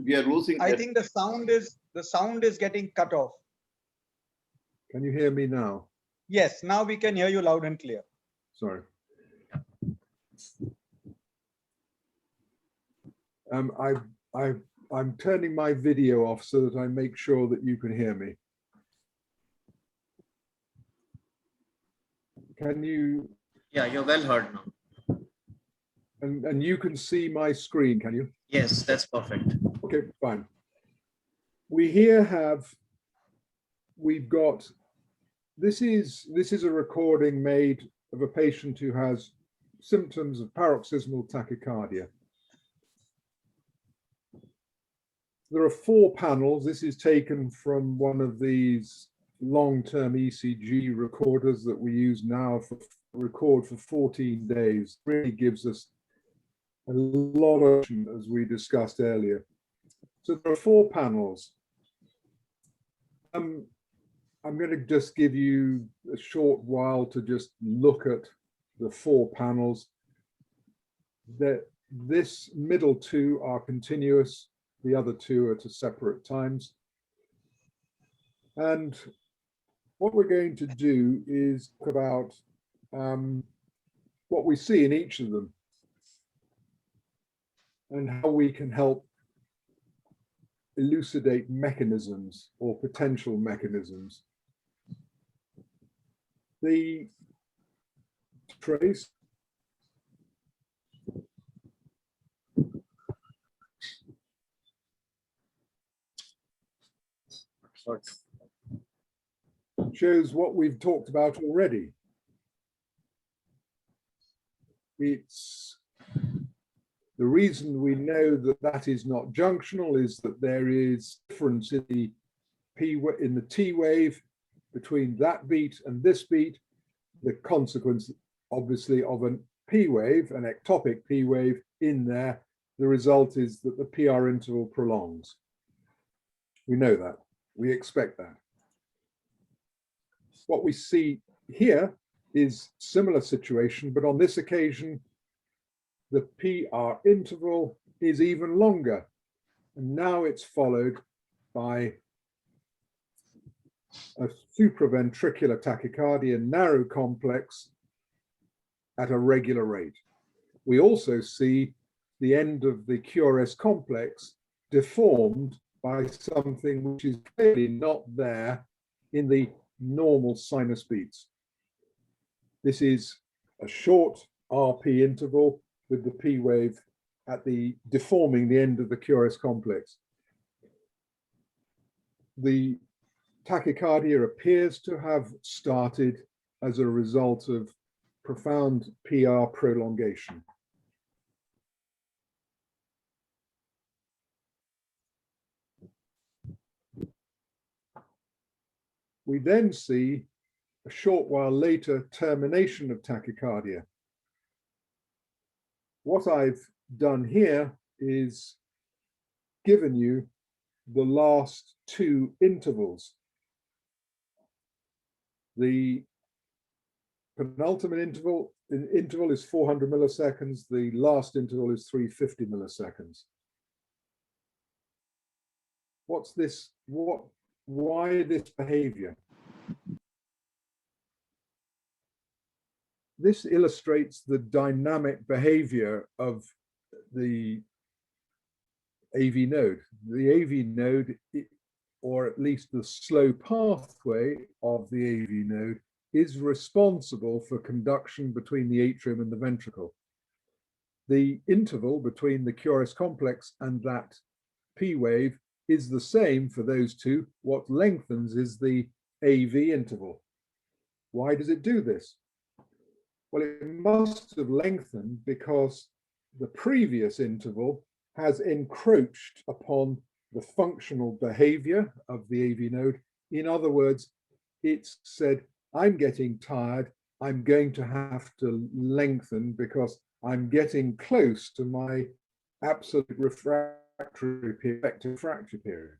We are losing. I think the sound is getting cut off. Can you hear me now? Yes, now we can hear you loud and clear. Sorry. I'm turning my video off so that I make sure that you can hear me. Can you? Yeah, you're well heard now. And you can see my screen, can you? Yes, that's perfect. Okay, fine. We've got, this is a recording made of a patient who has symptoms of paroxysmal tachycardia. There are 4 panels. This is taken from one of these long-term ECG recorders that we use now for record for 14 days. Really gives us a lot of, as we discussed earlier. So there are 4 panels. I'm going to just give you a short while to just look at the 4 panels. This middle 2 are continuous. The other 2 are to separate times. And what we're going to do is talk about what we see in each of them and how we can help elucidate mechanisms or potential mechanisms. The trace. Shows what we've talked about already. It's the reason we know that that is not junctional is that there is difference in the T wave between that beat and this beat. The consequence, obviously, of an P wave, an ectopic P wave in there, the result is that the PR interval prolongs. We know that. We expect that. What we see here is similar situation, but on this occasion, the PR interval is even longer. And now it's followed by a supraventricular tachycardia narrow complex at a regular rate. We also see the end of the QRS complex deformed by something which is clearly not there in the normal sinus beats. This is a short RP interval with the P wave at the deforming the end of the QRS complex. The tachycardia appears to have started as a result of profound PR prolongation. We then see a short while later termination of tachycardia. What I've done here is given you the last two intervals. The penultimate interval is 400 milliseconds. The last interval is 350 milliseconds. What's this? Why this behavior? This illustrates the dynamic behavior of the AV node. The AV node, or at least the slow pathway of the AV node, is responsible for conduction between the atrium and the ventricle. The interval between the QRS complex and that P wave is the same for those two. What lengthens is the AV interval. Why does it do this? Well, it must have lengthened because the previous interval has encroached upon the functional behavior of the AV node. In other words, it's said, I'm getting tired, I'm going to have to lengthen because I'm getting close to my absolute refractory period.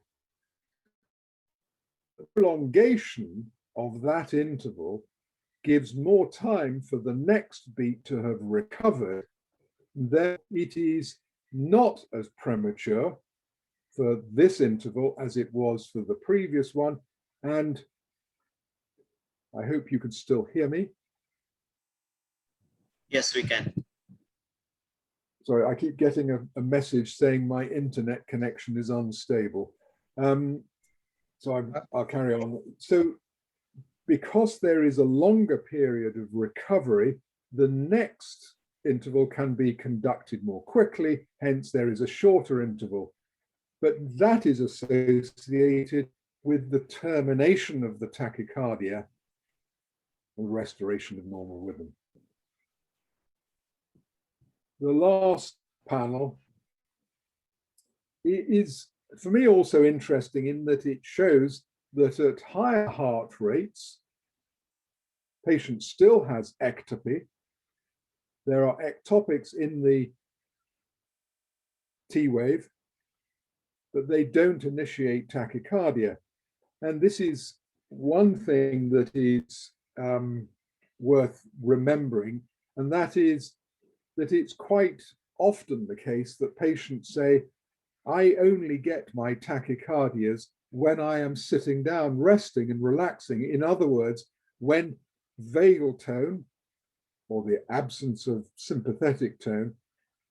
The prolongation of that interval gives more time for the next beat to have recovered. Then it is not as premature for this interval as it was for the previous one. And I hope you can still hear me. Yes, we can. Sorry, I keep getting a message saying my internet connection is unstable. So I'll carry on. So because there is a longer period of recovery, the next interval can be conducted more quickly, hence there is a shorter interval. But that is associated with the termination of the tachycardia and restoration of normal rhythm. The last panel is, for me, also interesting in that it shows that at higher heart rates, patient still has ectopy. There are ectopics in the T wave, but they don't initiate tachycardia. And this is one thing that is worth remembering, and that is that it's quite often the case that patients say, I only get my tachycardias when I am sitting down, resting and relaxing. In other words, when vagal tone, or the absence of sympathetic tone,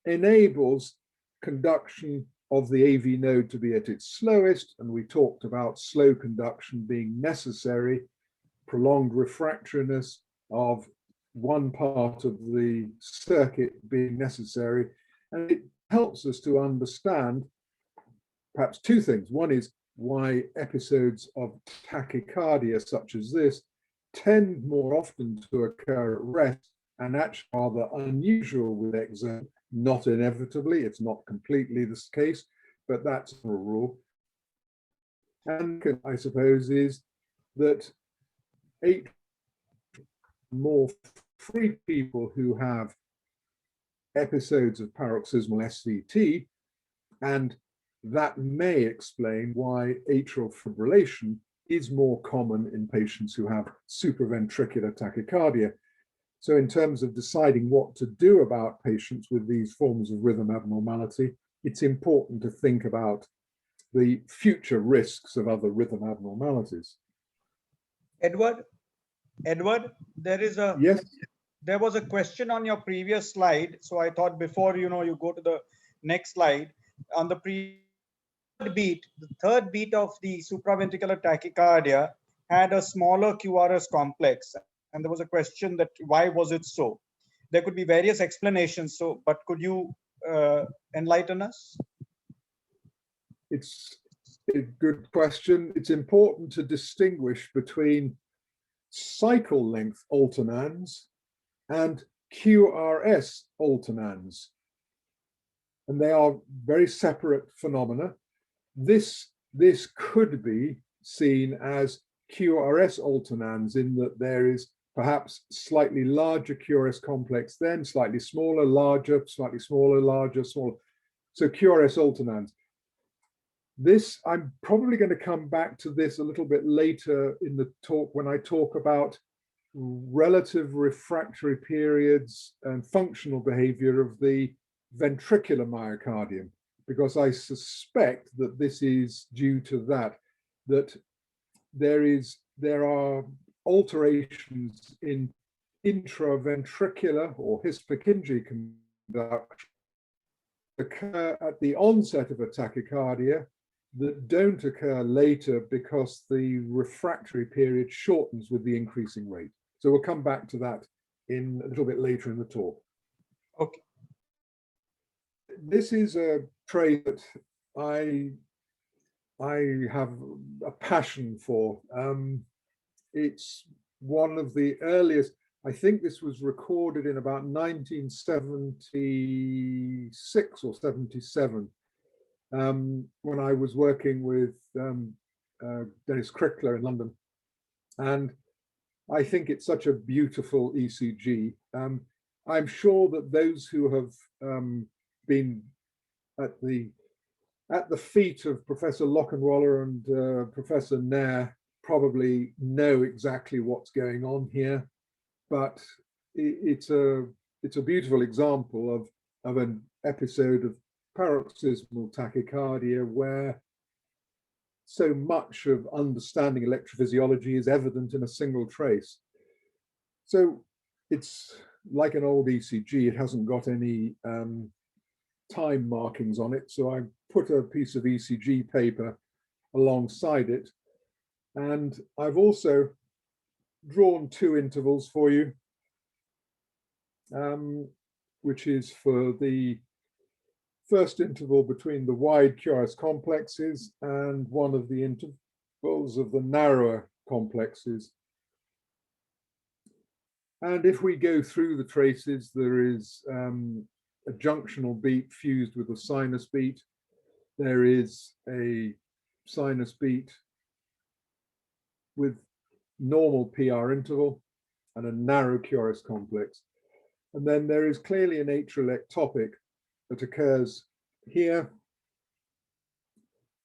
enables conduction of the AV node to be at its slowest, and we talked about slow conduction being necessary, prolonged refractoriness of one part of the circuit being necessary. And it helps us to understand perhaps two things. One is why episodes of tachycardia such as this tend more often to occur at rest and actually rather unusual with exertion, not inevitably, it's not completely this case, but that's a rule. And I suppose is that 8 more free people who have episodes of paroxysmal SVT, and that may explain why atrial fibrillation is more common in patients who have supraventricular tachycardia. So in terms of deciding what to do about patients with these forms of rhythm abnormality, it's important to think about the future risks of other rhythm abnormalities. Edward, Yes. There was a question on your previous slide. So I thought before, you go to the next slide, on the third beat of the supraventricular tachycardia had a smaller QRS complex. And there was a question that why was it so? There could be various explanations. So, but could you enlighten us? It's a good question. It's important to distinguish between cycle length alternans and QRS alternans. And they are very separate phenomena. This could be seen as QRS alternans in that there is perhaps slightly larger QRS complex, then slightly smaller, larger, slightly smaller, larger, smaller. So QRS alternans. This, I'm probably going to come back to this a little bit later in the talk when I talk about relative refractory periods and functional behavior of the ventricular myocardium, because I suspect that this is due to that there are alterations in intraventricular or Purkinje conduction occur at the onset of a tachycardia that don't occur later because the refractory period shortens with the increasing rate. So we'll come back to that in a little bit later in the talk. Okay. This is a trait that I have a passion for. It's one of the earliest, I think this was recorded in about 1976 or 77, when I was working with Dennis Crickler in London. And I think it's such a beautiful ECG. I'm sure that those who have been at the feet of Professor Lockenwaller and Professor Nair probably know exactly what's going on here, but it's a beautiful example of an episode of paroxysmal tachycardia where so much of understanding electrophysiology is evident in a single trace. So it's like an old ECG, it hasn't got any time markings on it. So I put a piece of ECG paper alongside it. And I've also drawn 2 intervals for you, which is for the first interval between the wide QRS complexes and one of the intervals of the narrower complexes. And if we go through the traces, there is a junctional beat fused with a sinus beat. There is a sinus beat with normal PR interval and a narrow QRS complex. And then there is clearly an atrial ectopic that occurs here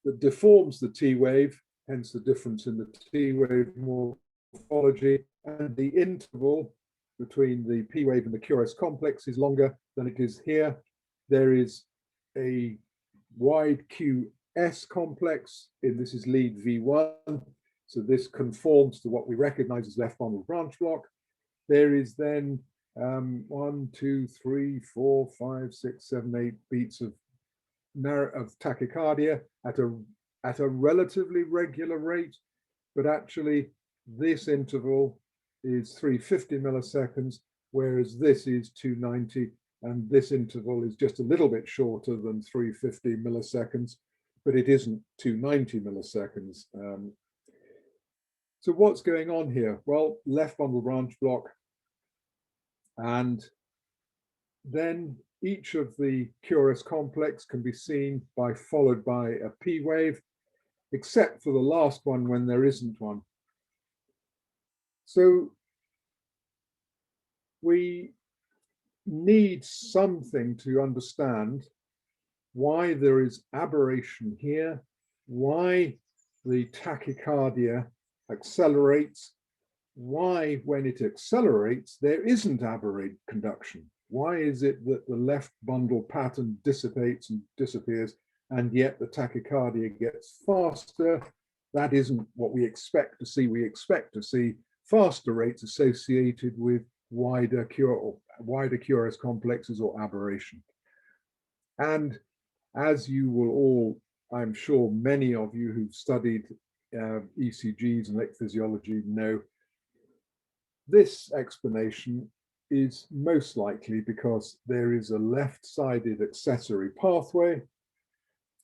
that deforms the T wave, hence the difference in the T wave morphology, and the interval between the P wave and the QRS complex is longer than it is here. There is a wide QS complex, and this is lead V1. So this conforms to what we recognize as left bundle branch block. There is then 1, 2, 3, 4, 5, 6, 7, 8 beats of tachycardia at a relatively regular rate, but actually this interval is 350 milliseconds, whereas this is 290, and this interval is just a little bit shorter than 350 milliseconds, but it isn't 290 milliseconds. So what's going on here? Well, left bundle branch block, and then each of the QRS complex can be seen by followed by a P wave, except for the last one when there isn't one. So we need something to understand why there is aberration here, why the tachycardia accelerates, why when it accelerates there isn't aberrant conduction. Why is it that the left bundle pattern dissipates and disappears, and yet the tachycardia gets faster? That isn't what we expect to see. We expect to see faster rates associated with wider QRS complexes or aberration. And as you will all, I'm sure many of you who've studied ECGs and electrophysiology know, this explanation is most likely because there is a left-sided accessory pathway.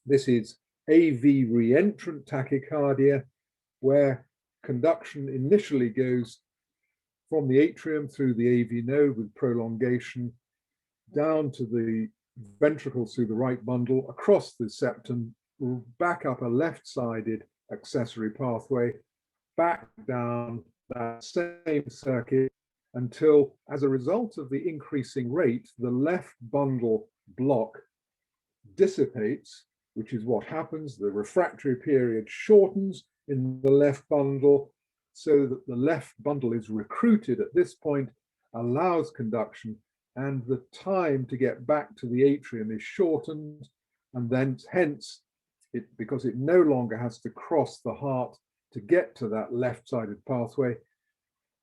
This is AV reentrant tachycardia, where conduction initially goes from the atrium through the AV node with prolongation down to the ventricles through the right bundle, across the septum, back up a left-sided accessory pathway, back down that same circuit until, as a result of the increasing rate, the left bundle block dissipates, which is what happens. The refractory period shortens in the left bundle so that the left bundle is recruited at this point, allows conduction, and the time to get back to the atrium is shortened, and then hence, because it no longer has to cross the heart to get to that left-sided pathway,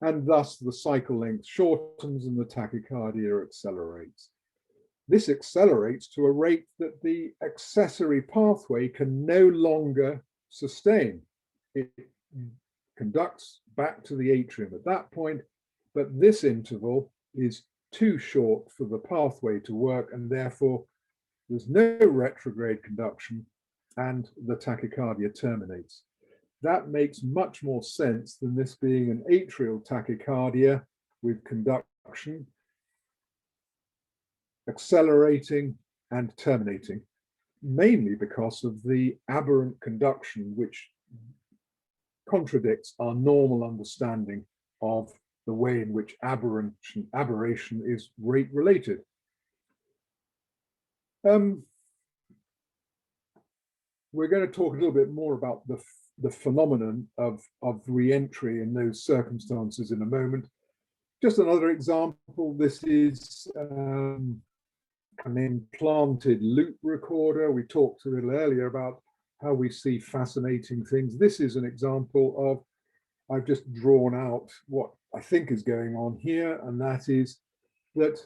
and thus the cycle length shortens and the tachycardia accelerates. This accelerates to a rate that the accessory pathway can no longer sustain. It conducts back to the atrium at that point, but this interval is too short for the pathway to work, and therefore there's no retrograde conduction and the tachycardia terminates. That makes much more sense than this being an atrial tachycardia with conduction accelerating and terminating, mainly because of the aberrant conduction, which contradicts our normal understanding of the way in which aberration is rate related. We're going to talk a little bit more about the phenomenon of re-entry in those circumstances in a moment. Just another example, this is an implanted loop recorder. We talked a little earlier about how we see fascinating things. This is an example of, I've just drawn out what I think is going on here, and that is that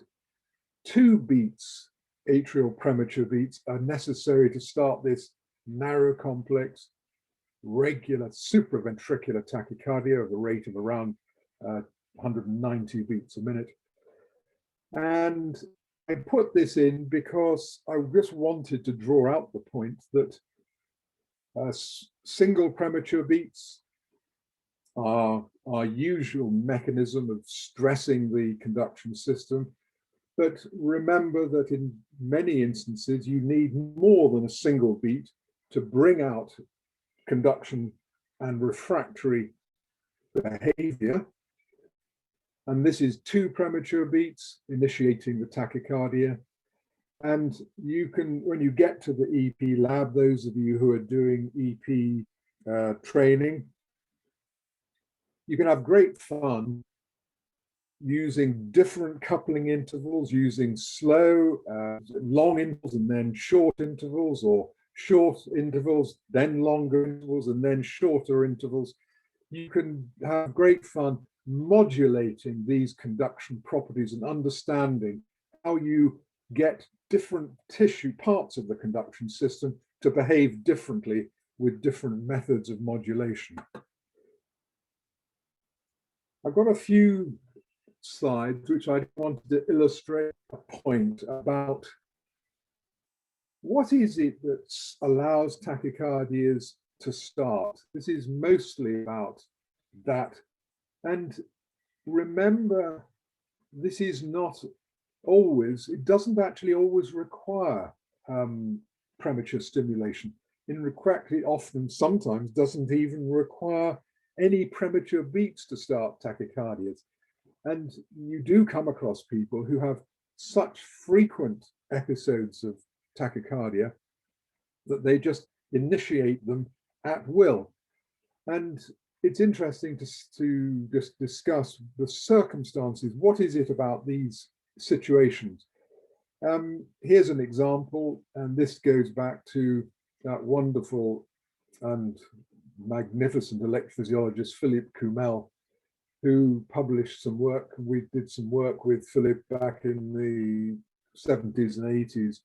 2 beats, atrial premature beats, are necessary to start this narrow complex regular supraventricular tachycardia of a rate of around 190 beats a minute. And I put this in because I just wanted to draw out the point that single premature beats are our usual mechanism of stressing the conduction system. But remember that in many instances, you need more than a single beat to bring out conduction and refractory behavior. And this is 2 premature beats initiating the tachycardia. And you can, when you get to the EP lab, those of you who are doing EP training, you can have great fun using different coupling intervals, using slow, long intervals and then short intervals, or short intervals, then longer intervals, and then shorter intervals. You can have great fun modulating these conduction properties and understanding how you get different tissue parts of the conduction system to behave differently with different methods of modulation. I've got a few slides, which I wanted to illustrate a point about what is it that allows tachycardias to start. This is mostly about that. And remember, this is not always, it doesn't actually always require premature stimulation. In refractory, often, sometimes doesn't even require any premature beats to start tachycardias. And you do come across people who have such frequent episodes of tachycardia that they just initiate them at will. And it's interesting to just discuss the circumstances. What is it about these situations? Here's an example, and this goes back to that wonderful and magnificent electrophysiologist, Philippe Coumel, who published some work. We did some work with Philip back in the 70s and 80s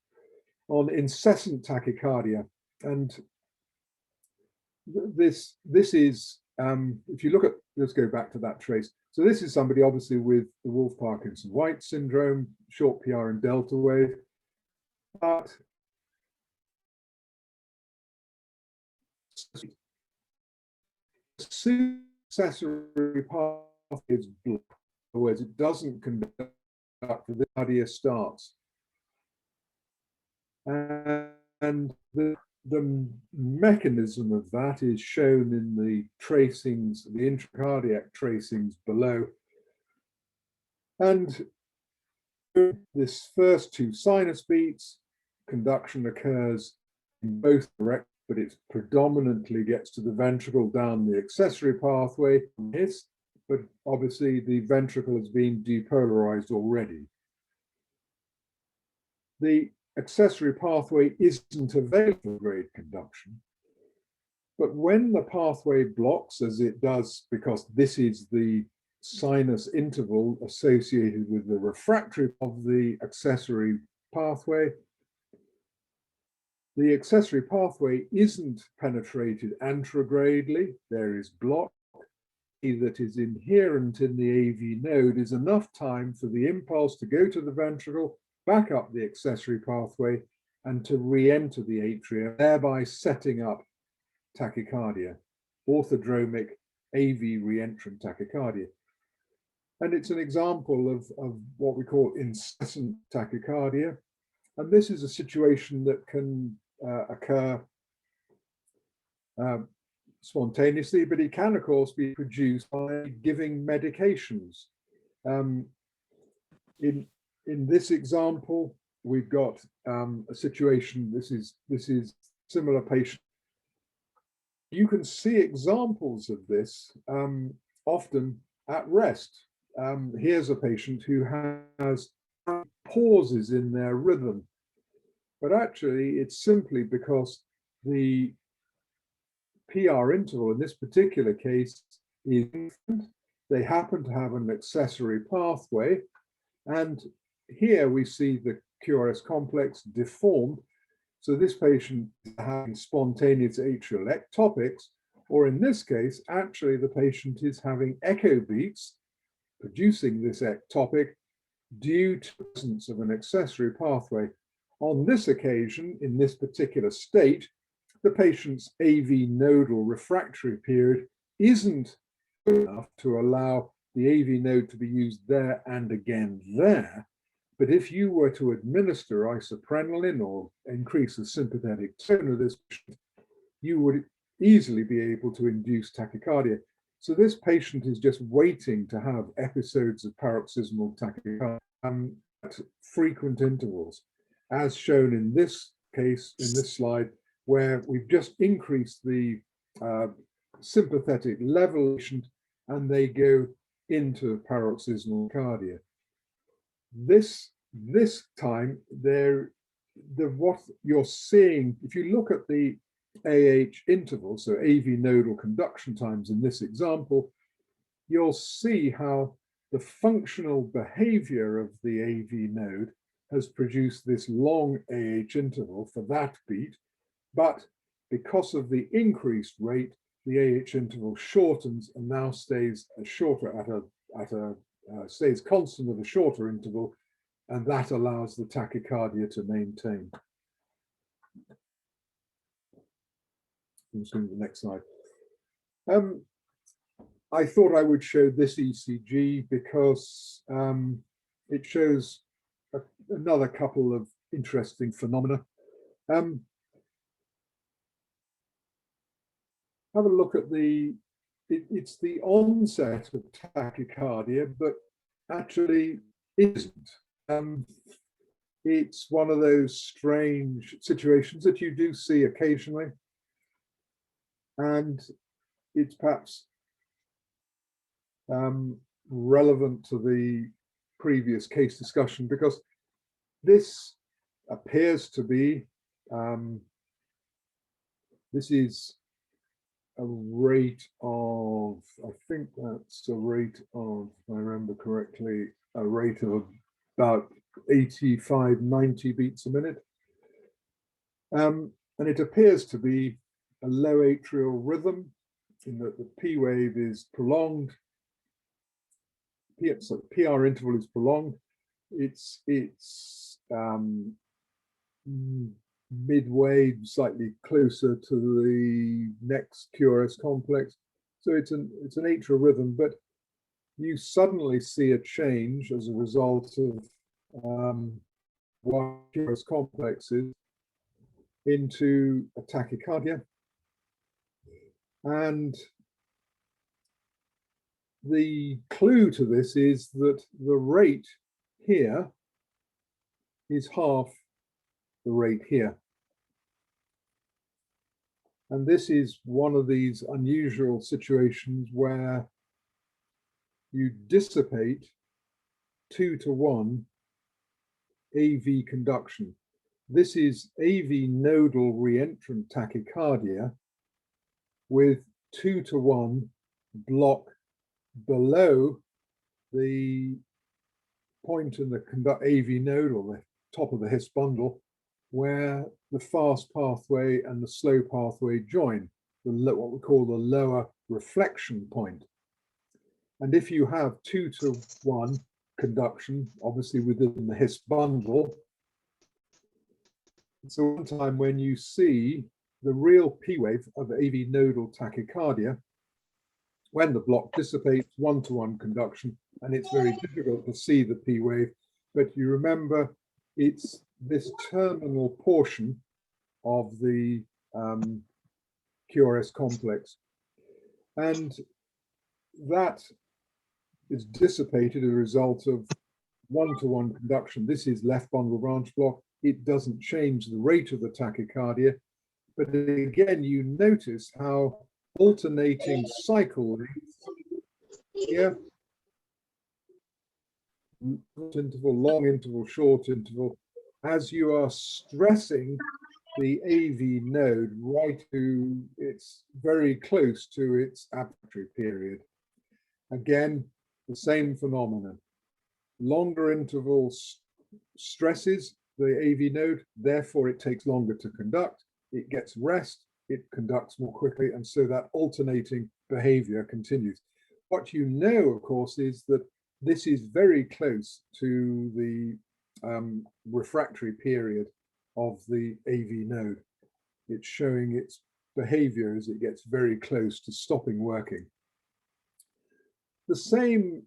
on incessant tachycardia. And this is, if you look at, let's go back to that trace. So this is somebody obviously with the Wolff-Parkinson-White syndrome, short PR and delta wave, but accessory path is blocked. In other words, it doesn't conduct, the cardia starts. And the mechanism of that is shown in the tracings, the intracardiac tracings below. And this first two sinus beats, conduction occurs in both directions, but it predominantly gets to the ventricle down the accessory pathway. But obviously the ventricle has been depolarized already. The accessory pathway isn't available for grade conduction, but when the pathway blocks, as it does, because this is the sinus interval associated with the refractory of the accessory pathway, the accessory pathway isn't penetrated anterogradely. There is block that is inherent in the AV node is enough time for the impulse to go to the ventricle, back up the accessory pathway, and to re-enter the atria, thereby setting up tachycardia, orthodromic AV reentrant tachycardia. And it's an example of what we call incessant tachycardia. And this is a situation that can occur spontaneously, but it can, of course, be produced by giving medications. In this example, we've got a situation. This is similar patient. You can see examples of this often at rest. Here's a patient who has pauses in their rhythm, but actually it's simply because the PR interval in this particular case is they happen to have an accessory pathway, and here we see the QRS complex deformed. So this patient is having spontaneous atrial ectopics, or in this case, actually the patient is having echo beats producing this ectopic due to the presence of an accessory pathway. On this occasion, in this particular state, the patient's AV nodal refractory period isn't good enough to allow the AV node to be used there and again there. But if you were to administer isoprenaline or increase the sympathetic tone of this patient, you would easily be able to induce tachycardia. So this patient is just waiting to have episodes of paroxysmal tachycardia at frequent intervals, as shown in this case, in this slide, where we've just increased the sympathetic level and they go into paroxysmal cardia. This time, what you're seeing, if you look at the AH interval, so AV nodal conduction times in this example, you'll see how the functional behavior of the AV node has produced this long AH interval for that beat, but because of the increased rate, the AH interval shortens and now stays shorter at a stays constant at a shorter interval, and that allows the tachycardia to maintain. I'm just going to the next slide. I thought I would show this ECG because it shows another couple of interesting phenomena. Have a look at it's the onset of tachycardia, but actually isn't. It's one of those strange situations that you do see occasionally. And it's perhaps relevant to the previous case discussion because this appears to be, this is a rate of, I think that's a rate of, if I remember correctly, a rate of about 85, 90 beats a minute. And it appears to be a low atrial rhythm in that the P wave is prolonged. So PR interval is prolonged. It's midway, slightly closer to the next QRS complex. So it's an atrial rhythm, but you suddenly see a change as a result of one QRS complexes into a tachycardia. And the clue to this is that the rate here is half the rate here. And this is one of these unusual situations where you dissipate 2-to-1 AV conduction. This is AV nodal reentrant tachycardia with 2-to-1 block below the point in the AV nodal, the top of the His bundle, where the fast pathway and the slow pathway join, what we call the lower reflection point. And if you have 2-to-1 conduction, obviously within the His bundle, so one time when you see the real P wave of AV nodal tachycardia, when the block dissipates 1-to-1 conduction, and it's very difficult to see the P wave, but you remember it's this terminal portion of the QRS complex. And that is dissipated as a result of 1-to-1 conduction. This is left bundle branch block. It doesn't change the rate of the tachycardia. But again, you notice how alternating cycle lengths here, short interval, long interval, short interval, as you are stressing the AV node right to it's very close to its aperture period. Again, the same phenomenon. Longer intervals stresses the AV node, therefore it takes longer to conduct. It gets rest, it conducts more quickly, and so that alternating behavior continues. What you know, of course, is that this is very close to the refractory period of the AV node. It's showing its behavior as it gets very close to stopping working. The same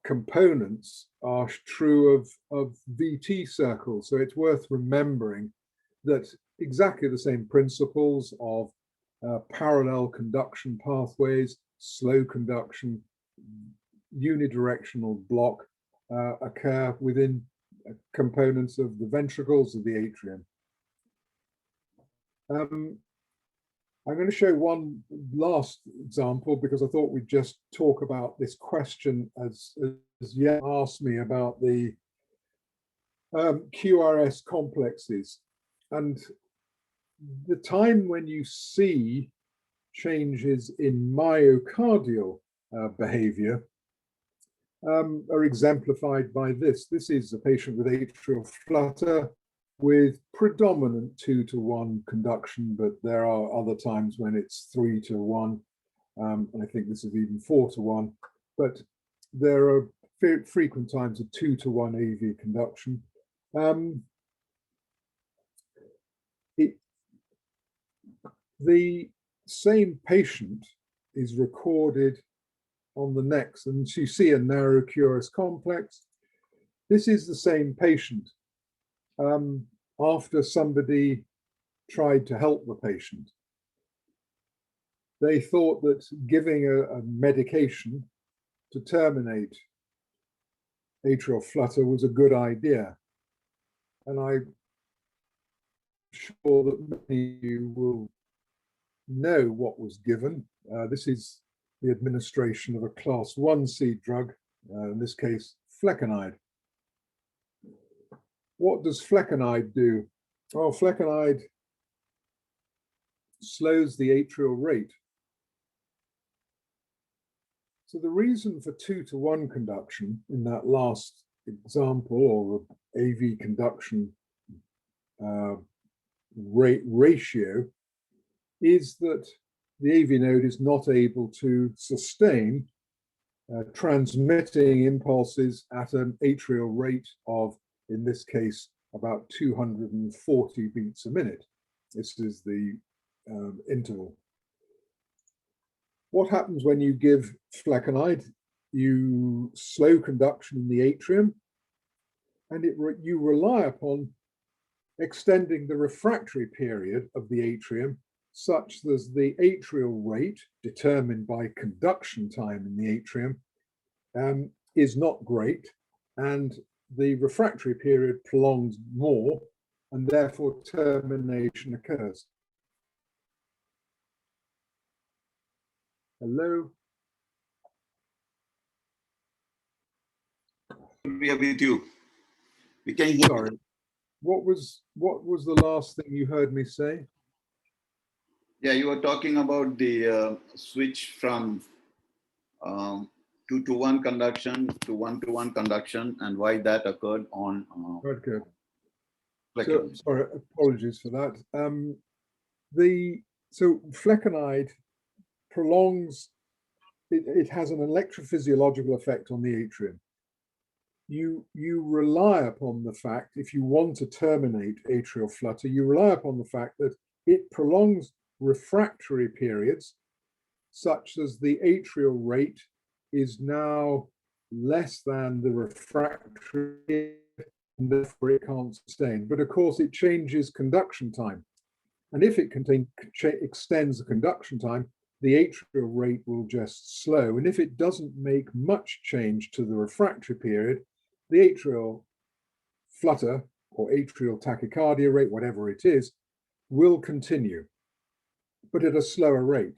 components are true of VT circles, so it's worth remembering that exactly the same principles of parallel conduction pathways, slow conduction, unidirectional block occur within components of the ventricles of the atrium. I'm going to show one last example because I thought we'd just talk about this question as Jan asked me about the QRS complexes. And the time when you see changes in myocardial behavior are exemplified by this. This is a patient with atrial flutter with predominant 2-to-1 conduction, but there are other times when it's 3-to-1. And I think this is even 4-to-1. But there are frequent times of 2-to-1 AV conduction. The same patient is recorded on the next, and you see a narrow curious complex. This is the same patient after somebody tried to help the patient. They thought that giving a medication to terminate atrial flutter was a good idea. And I'm sure that many of you will know what was given. This is the administration of a class 1C drug, in this case, flecainide. What does flecainide do? Well, flecainide slows the atrial rate. So the reason for 2-to-1 conduction in that last example, or AV conduction rate ratio, is that the AV node is not able to sustain transmitting impulses at an atrial rate of, in this case, about 240 beats a minute. This is the interval. What happens when you give flecainide? You slow conduction in the atrium, and you rely upon extending the refractory period of the atrium such that the atrial rate, determined by conduction time in the atrium, is not great, and the refractory period prolongs more, and therefore termination occurs. Hello? We are with you. We can hear. Sorry. What was the last thing you heard me say? Yeah, you were talking about the switch from 2-to-1 conduction to 1-to-1 conduction, and why that occurred on Okay. So, flecainide. sorry, apologies for that. So flecainide prolongs, it has an electrophysiological effect on the atrium. You rely upon the fact, if you want to terminate atrial flutter, you rely upon the fact that it prolongs refractory periods such as the atrial rate is now less than the refractory, and therefore it can't sustain. But of course, it changes conduction time. And if it extends the conduction time, the atrial rate will just slow. And if it doesn't make much change to the refractory period, the atrial flutter or atrial tachycardia rate, whatever it is, will continue, but at a slower rate.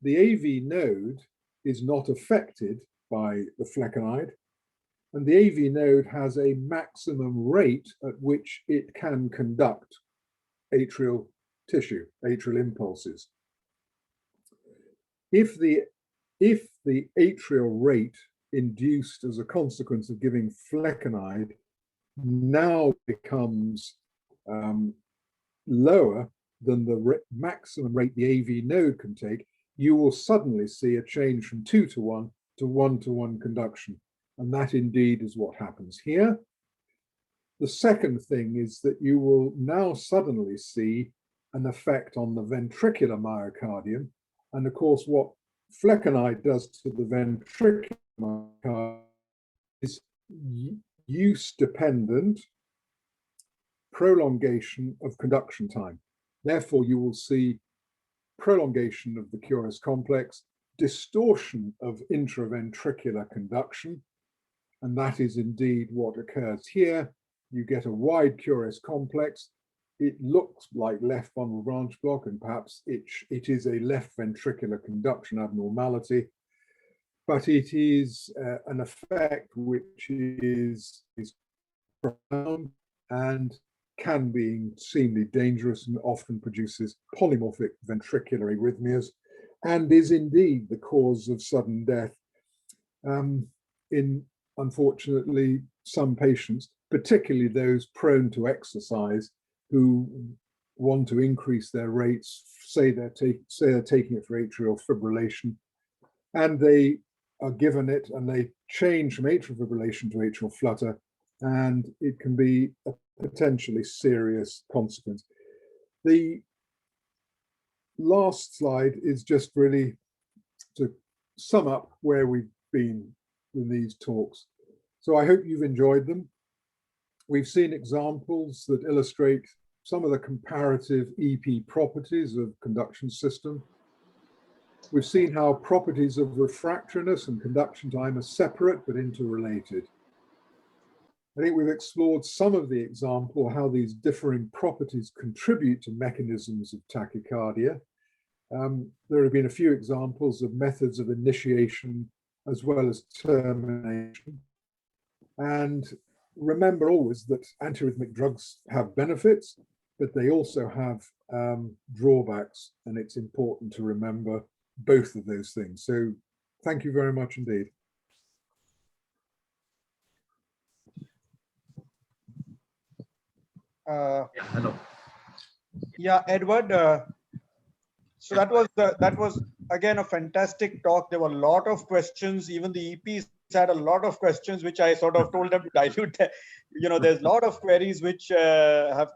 The AV node is not affected by the flecainide, and the AV node has a maximum rate at which it can conduct atrial tissue, atrial impulses. If the atrial rate induced as a consequence of giving flecainide now becomes lower than the maximum rate the AV node can take, you will suddenly see a change from 2-to-1 to 1-to-1 conduction. And that indeed is what happens here. The second thing is that you will now suddenly see an effect on the ventricular myocardium. And of course, what flecainide does to the ventricular myocardium is use-dependent prolongation of conduction time. Therefore, you will see prolongation of the curious complex, distortion of intraventricular conduction, and that is indeed what occurs here. You get a wide curious complex. It looks like left bundle branch block, and perhaps it is a left ventricular conduction abnormality, but it is an effect which is profound and can be extremely dangerous and often produces polymorphic ventricular arrhythmias, and is indeed the cause of sudden death in, unfortunately, some patients, particularly those prone to exercise, who want to increase their rates, say they're taking it for atrial fibrillation, and they are given it and they change from atrial fibrillation to atrial flutter, and it can be a potentially serious consequence. The last slide is just really to sum up where we've been in these talks. So I hope you've enjoyed them. We've seen examples that illustrate some of the comparative EP properties of conduction system. We've seen how properties of refractoriness and conduction time are separate but interrelated. I think we've explored some of the example, how these differing properties contribute to mechanisms of tachycardia. There have been a few examples of methods of initiation as well as termination. And remember always that antiarrhythmic drugs have benefits, but they also have drawbacks, and it's important to remember both of those things. So thank you very much indeed. Hello. Yeah, Edward. So that was again a fantastic talk. There were a lot of questions. Even the EPs had a lot of questions, which I sort of told them to dilute. There's a lot of queries which have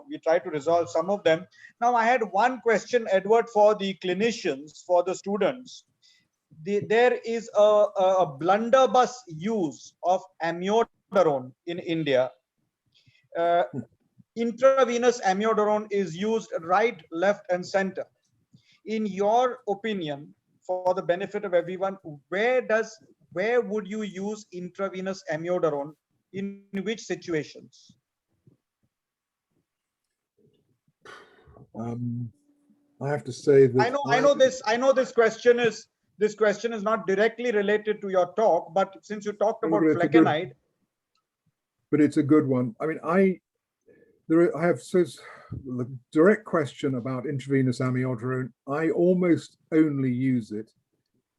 we try to resolve some of them. Now I had one question, Edward, for the clinicians, for the students. There is a blunderbuss use of amiodarone in India. Intravenous amiodarone is used right, left, and center. In your opinion, for the benefit of everyone, where would you use intravenous amiodarone, in which situations? I have to say that I know this question is not directly related to your talk, but since you talked about flecainide, but it's a good one. I mean, I have the direct question about intravenous amiodarone. I almost only use it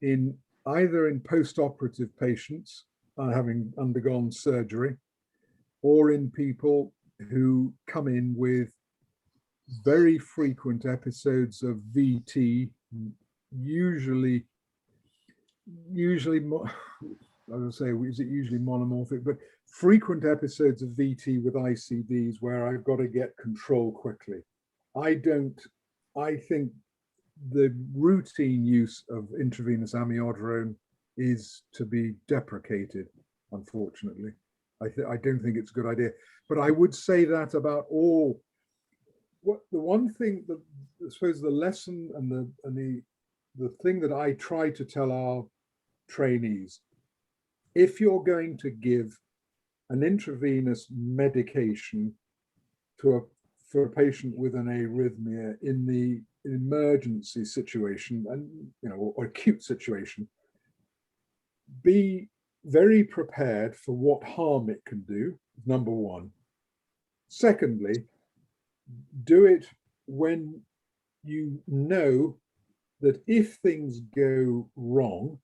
in either in post-operative patients having undergone surgery, or in people who come in with very frequent episodes of VT, usually I would say, is it usually monomorphic, but frequent episodes of VT with ICDs where I've got to get control quickly. I think the routine use of intravenous amiodarone is to be deprecated, unfortunately. I don't think it's a good idea, but I would say that about all. The one thing that I suppose the lesson and the thing that I try to tell our trainees, if you're going to give an intravenous medication for a patient with an arrhythmia in the emergency situation and or acute situation, be very prepared for what harm it can do, number one. Secondly, do it when you know that if things go wrong,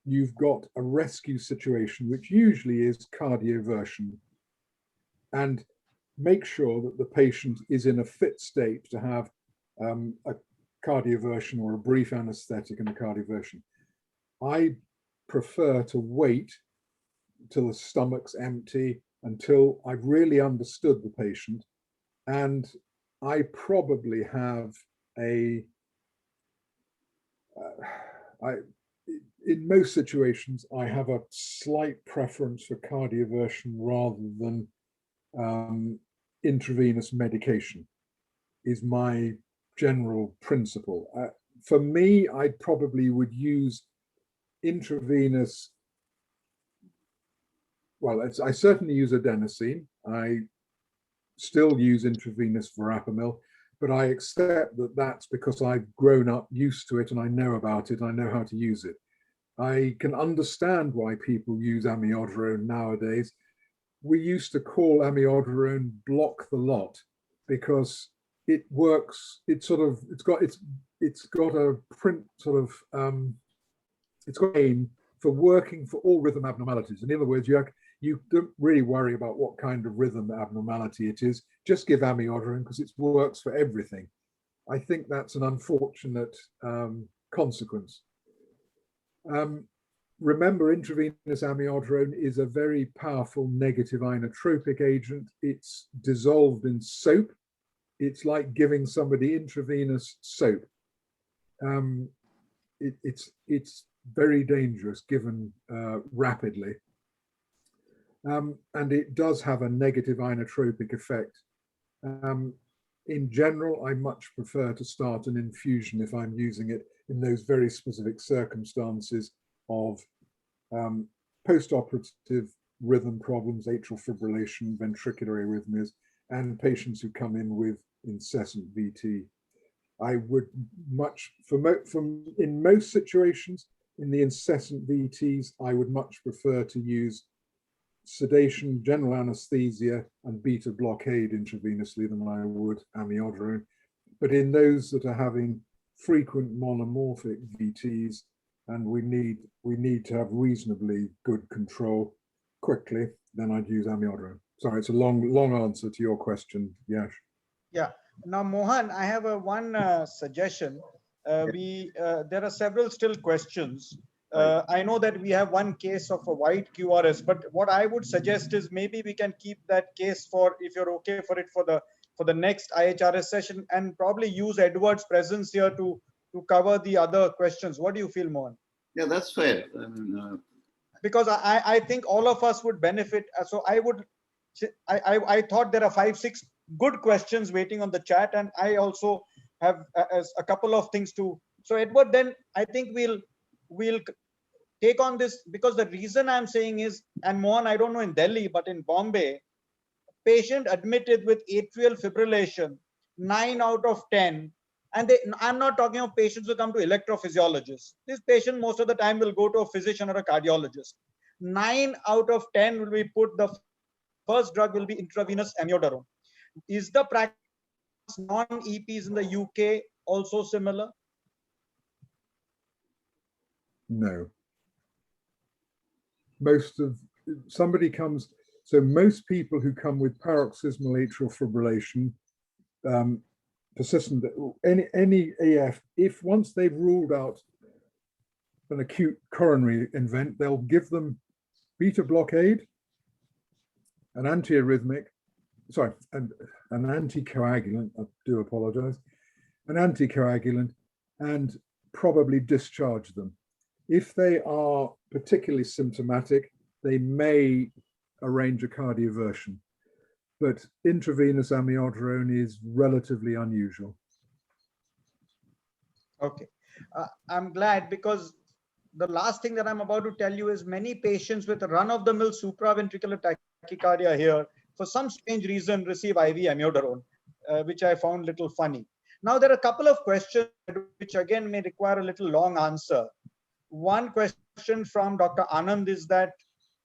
you've got a rescue situation, which usually is cardioversion, and make sure that the patient is in a fit state to have a cardioversion or a brief anesthetic and a cardioversion. I prefer to wait till the stomach's empty, until I've really understood the patient, and I probably have in most situations, I have a slight preference for cardioversion rather than intravenous medication, is my general principle. For me, I probably would use intravenous, well, I certainly use adenosine. I still use intravenous verapamil, but I accept that that's because I've grown up used to it and I know about it, I know how to use it. I can understand why people use amiodarone nowadays. We used to call amiodarone block the lot because it works, it's got a print sort of, it's got aim for working for all rhythm abnormalities. In other words, you don't really worry about what kind of rhythm abnormality it is, just give amiodarone because it works for everything. I think that's an unfortunate consequence. remember, intravenous amiodarone is a very powerful negative inotropic agent. It's dissolved in soap. It's like giving somebody intravenous soap. It's very dangerous given rapidly. And it does have a negative inotropic effect. In general, I much prefer to start an infusion if I'm using it in those very specific circumstances of post-operative rhythm problems, atrial fibrillation, ventricular arrhythmias, and patients who come in with incessant VT. I would much, in most situations, in the incessant VTs, I would much prefer to use sedation, general anesthesia, and beta blockade intravenously than I would amiodarone. But in those that are having frequent monomorphic VTs, and we need to have reasonably good control quickly, then I'd use amiodarone. Sorry, it's a long answer to your question, Yash. Yeah. Now, Mohan, I have one suggestion. There are several still questions. I know that we have one case of a white QRS, but what I would suggest is maybe we can keep that case for, if you're okay for it, for the next IHRS session, and probably use Edward's presence here to cover the other questions. What do you feel, Mohan? Yeah, that's fair. Because I think all of us would benefit. So I thought there are 5-6 good questions waiting on the chat, and I also have a couple of things to. So Edward, then I think we'll take on this, because the reason I'm saying is, and Mohan, I don't know in Delhi, but in Bombay, patient admitted with atrial fibrillation, 9 out of 10. And I'm not talking of patients who come to electrophysiologists. This patient most of the time will go to a physician or a cardiologist. 9 out of 10 will be put, the first drug will be intravenous amiodarone. Is the practice non-EPs in the UK also similar? No. Most people who come with paroxysmal atrial fibrillation, persistent, any AF, if once they've ruled out an acute coronary event, they'll give them beta blockade, an antiarrhythmic, sorry, an anticoagulant, I do apologize, an anticoagulant, and probably discharge them. If they are particularly symptomatic, they may arrange a cardioversion, but intravenous amiodarone is relatively unusual. Okay, I'm glad, because the last thing that I'm about to tell you is many patients with run-of-the-mill supraventricular tachycardia here, for some strange reason, receive IV amiodarone, which I found a little funny. Now, there are a couple of questions which again may require a little long answer. One question from Dr. Anand is that,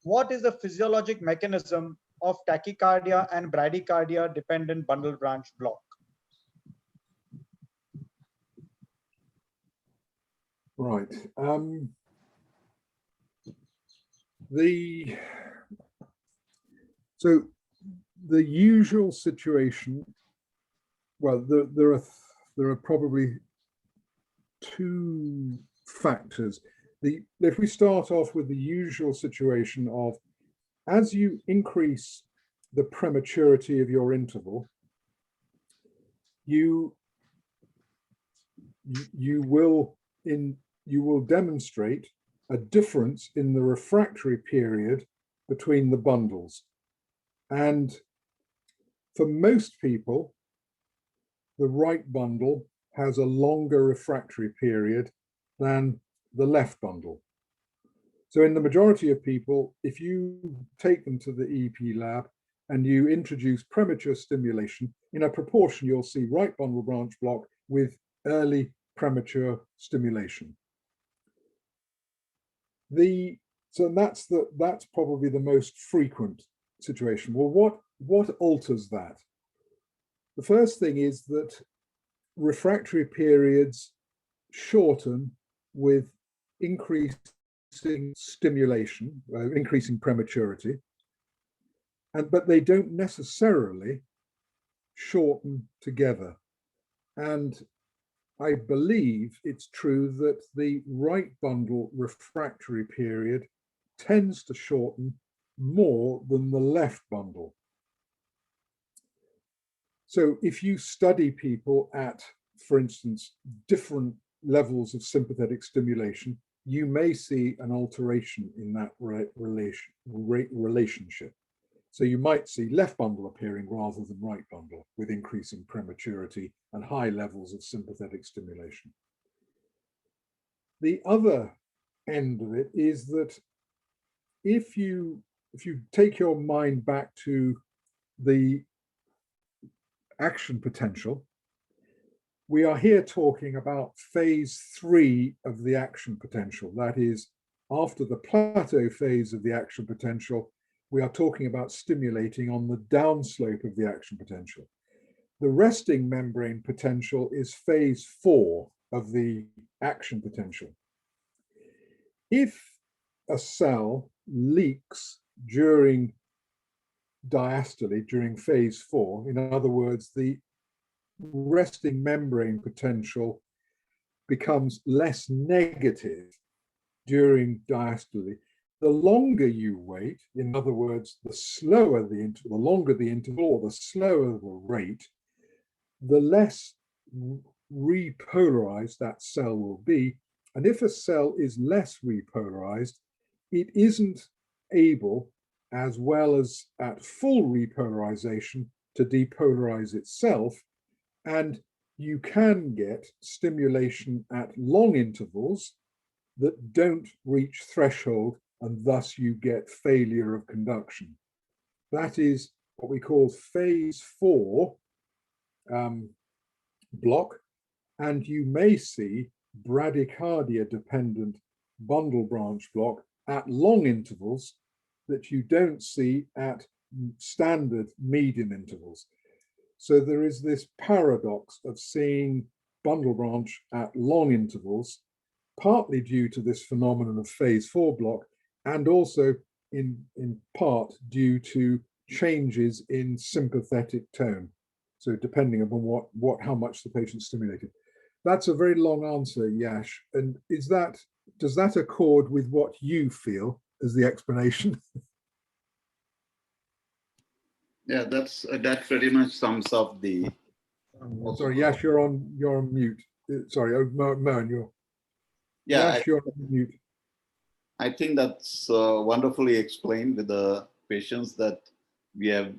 what is the physiologic mechanism of tachycardia and bradycardia dependent bundle branch block? Right. So the usual situation, well, there are probably two factors. If we start off with the usual situation of, as you increase the prematurity of your interval, you will demonstrate a difference in the refractory period between the bundles. And for most people, the right bundle has a longer refractory period than the left bundle. So in the majority of people, if you take them to the EP lab and you introduce premature stimulation, in a proportion, you'll see right bundle branch block with early premature stimulation. So that's probably the most frequent situation. Well, what alters that? The first thing is that refractory periods shorten with increasing stimulation, increasing prematurity, but they don't necessarily shorten together. And I believe it's true that the right bundle refractory period tends to shorten more than the left bundle. So if you study people at, for instance, different levels of sympathetic stimulation, you may see an alteration in that relationship. So you might see left bundle appearing rather than right bundle with increasing prematurity and high levels of sympathetic stimulation. The other end of it is that if you take your mind back to the action potential, we are here talking about phase 3 of the action potential. That is, after the plateau phase of the action potential, we are talking about stimulating on the downslope of the action potential. The resting membrane potential is phase 4 of the action potential. If a cell leaks during diastole, during phase 4, in other words, the resting membrane potential becomes less negative during diastole, the longer you wait, in other words, the slower the interval, the longer the interval or the slower the rate, the less repolarized that cell will be. And if a cell is less repolarized, it isn't able, as well as at full repolarization, to depolarize itself. And you can get stimulation at long intervals that don't reach threshold, and thus you get failure of conduction. That is what we call phase 4 block, and you may see bradycardia dependent bundle branch block at long intervals that you don't see at standard medium intervals. So there is this paradox of seeing bundle branch at long intervals, partly due to this phenomenon of phase 4 block, and also in part due to changes in sympathetic tone. So depending upon how much the patient stimulated. That's a very long answer, Yash. And does that accord with what you feel as the explanation? Yeah, that pretty much sums up the. Sorry, Yash, you're on mute. Sorry, Mohan, you're. Yeah, Yash, you're on mute. I think that's wonderfully explained with the patients that we have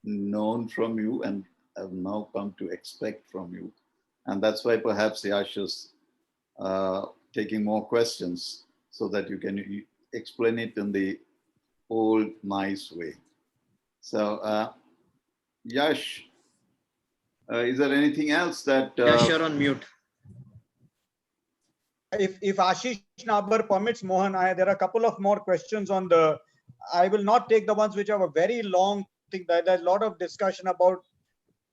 known from you and have now come to expect from you. And that's why perhaps Yash is taking more questions so that you can explain it in the old, nice way. So, Yash, is there anything else that... Yash, you're on mute. If Ashish Nabar permits, Mohan, there are a couple of more questions on the. I will not take the ones which have a very long thing. There's a lot of discussion about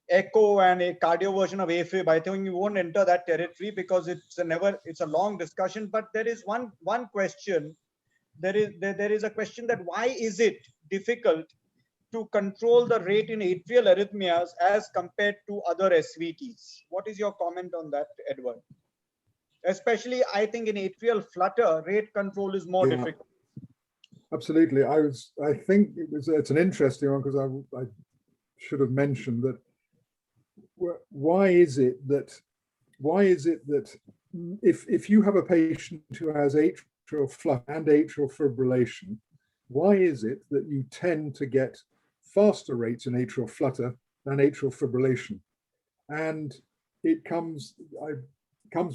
echo and a cardio version of AFib. I think we won't enter that territory because it's a long discussion. But there is one question. There is a question that why is it difficult to control the rate in atrial arrhythmias as compared to other SVTs? What is your comment on that, Edward? Especially, I think in atrial flutter, rate control is more difficult. Absolutely. I think it's an interesting one because I should have mentioned that. Why is it that if you have a patient who has atrial flutter and atrial fibrillation, why is it that you tend to get faster rates in atrial flutter than atrial fibrillation? And it comes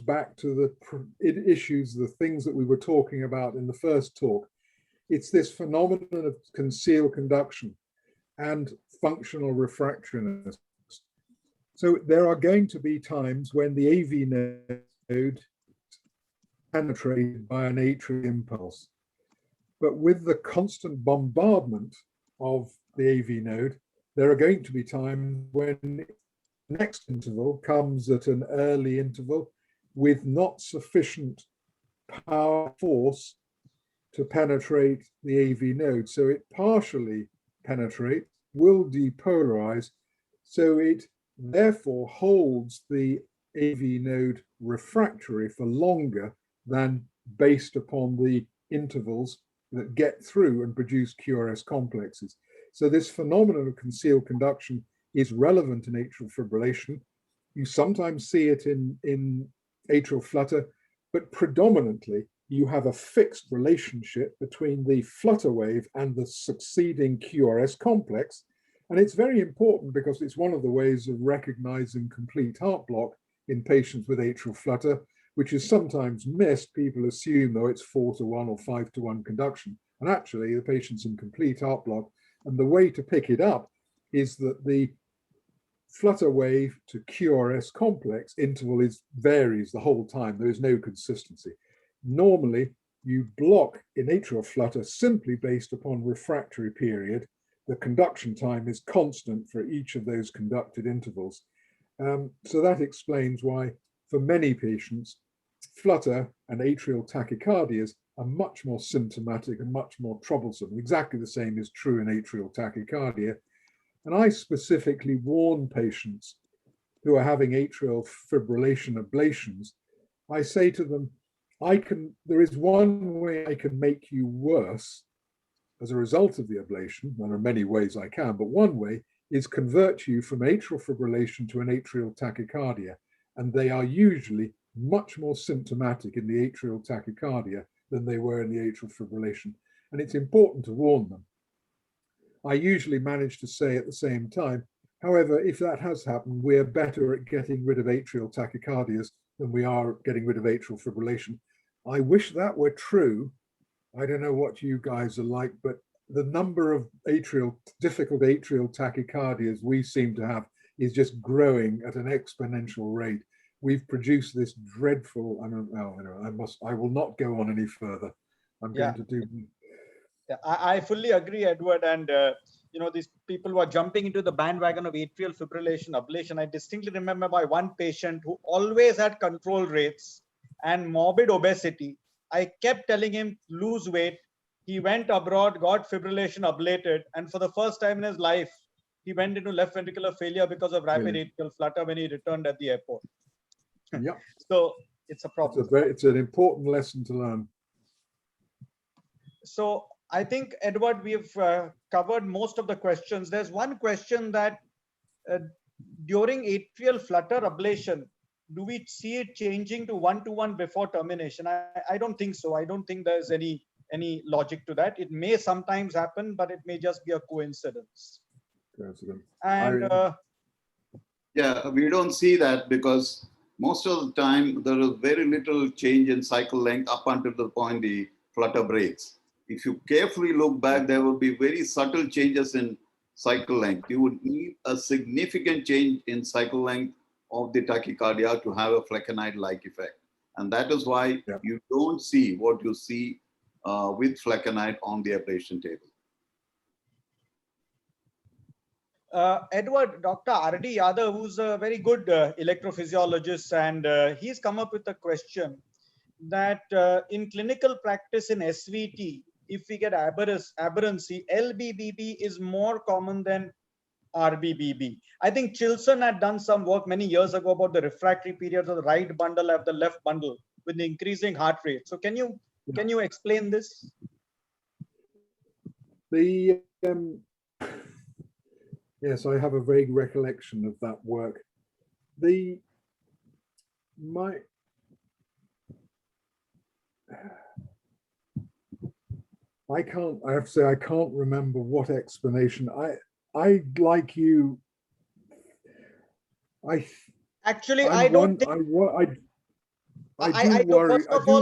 back to the things that we were talking about in the first talk. It's this phenomenon of concealed conduction and functional refractoriness. So there are going to be times when the AV node is penetrated by an atrial impulse. But with the constant bombardment of the AV node, there are going to be times when the next interval comes at an early interval with not sufficient power force to penetrate the AV node. So it partially penetrates, will depolarize, so it therefore holds the AV node refractory for longer than based upon the intervals that get through and produce QRS complexes. So this phenomenon of concealed conduction is relevant in atrial fibrillation. You sometimes see it in atrial flutter, but predominantly you have a fixed relationship between the flutter wave and the succeeding QRS complex. And it's very important because it's one of the ways of recognizing complete heart block in patients with atrial flutter, which is sometimes missed. People assume, though, it's 4-to-1 or 5-to-1 conduction. And actually, the patient's in complete heart block. And the way to pick it up is that the flutter wave to QRS complex interval varies the whole time. There is no consistency. Normally, you block in atrial flutter simply based upon refractory period. The conduction time is constant for each of those conducted intervals. So that explains why, for many patients, flutter and atrial tachycardias are much more symptomatic and much more troublesome. Exactly the same is true in atrial tachycardia. And I specifically warn patients who are having atrial fibrillation ablations. I say to them, there is one way I can make you worse as a result of the ablation. There are many ways I can, but one way is convert you from atrial fibrillation to an atrial tachycardia. And they are usually much more symptomatic in the atrial tachycardia than they were in the atrial fibrillation. And it's important to warn them. I usually manage to say at the same time, however, if that has happened, we're better at getting rid of atrial tachycardias than we are getting rid of atrial fibrillation. I wish that were true. I don't know what you guys are like, but the number of difficult atrial tachycardias we seem to have is just growing at an exponential rate. We've produced this dreadful, I will not go on any further. I'm going to do. Yeah, I fully agree, Edward. And, these people who are jumping into the bandwagon of atrial fibrillation ablation. I distinctly remember my one patient who always had control rates and morbid obesity. I kept telling him, lose weight. He went abroad, got fibrillation ablated. And for the first time in his life, he went into left ventricular failure because of rapid atrial flutter when he returned at the airport. Yeah. So it's a problem. It's an important lesson to learn. So I think, Edward, we've covered most of the questions. There's one question that during atrial flutter ablation, do we see it changing to 1-to-1 before termination? I don't think so. I don't think there's any logic to that. It may sometimes happen, but it may just be a coincidence. And yeah, we don't see that because most of the time there is very little change in cycle length up until the point the flutter breaks. If you carefully look back, there will be very subtle changes in cycle length. You would need a significant change in cycle length of the tachycardia to have a flecainide-like effect. And that is why you don't see what you see with flecainide on the ablation table. Edward, Dr. R.D. Yadav, who's a very good electrophysiologist, and he's come up with a question that in clinical practice in SVT, if we get aberrancy, LBBB is more common than RBBB. I think Chilson had done some work many years ago about the refractory periods of the right bundle of the left bundle with the increasing heart rate. So can you explain this? Yes, I have a vague recollection of that work. I have to say, I can't remember what explanation. I like you. I do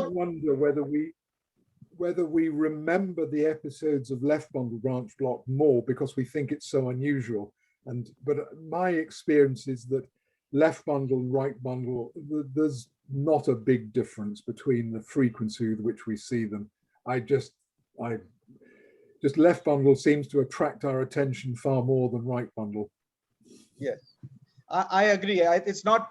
wonder whether we remember the episodes of left bundle branch block more because we think it's so unusual. But my experience is that left bundle and right bundle, there's not a big difference between the frequency with which we see them. Just left bundle seems to attract our attention far more than right bundle. Yes, I agree. It's not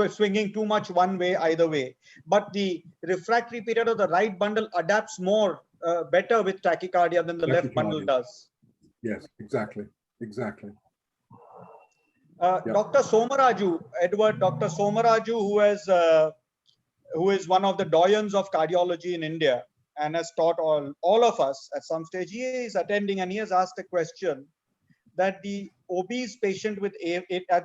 swinging too much one way either way, but the refractory period of the right bundle adapts more better with tachycardia than the left bundle does. Yes, exactly. Yeah. Dr. Somaraju, Edward, Dr. Somaraju, who is one of the doyens of cardiology in India and has taught all of us at some stage. He is attending and he has asked a question that the obese patient with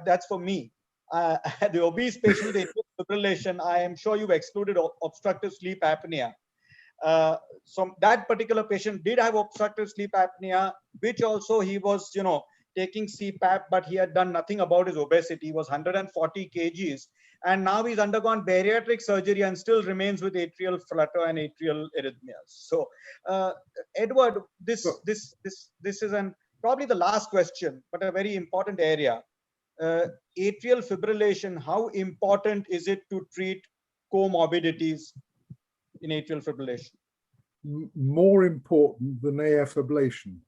that's for me. The obese patient with atrial fibrillation, I am sure you've excluded obstructive sleep apnea. So that particular patient did have obstructive sleep apnea, which also he was, taking CPAP, but he had done nothing about his obesity. He was 140 kgs, and now he's undergone bariatric surgery and still remains with atrial flutter and atrial arrhythmias. So, Edward, this is probably the last question, but a very important area. Atrial fibrillation, how important is it to treat comorbidities in atrial fibrillation? More important than AF ablation.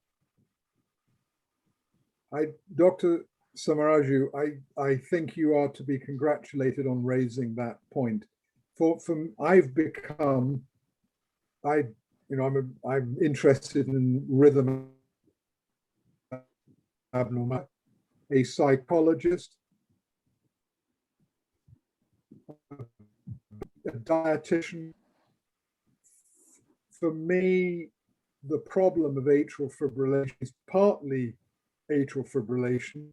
Dr. Samaraju, I think you are to be congratulated on raising that point. I'm interested in rhythm abnormality, a psychologist, a dietitian. For me, the problem of atrial fibrillation is partly atrial fibrillation,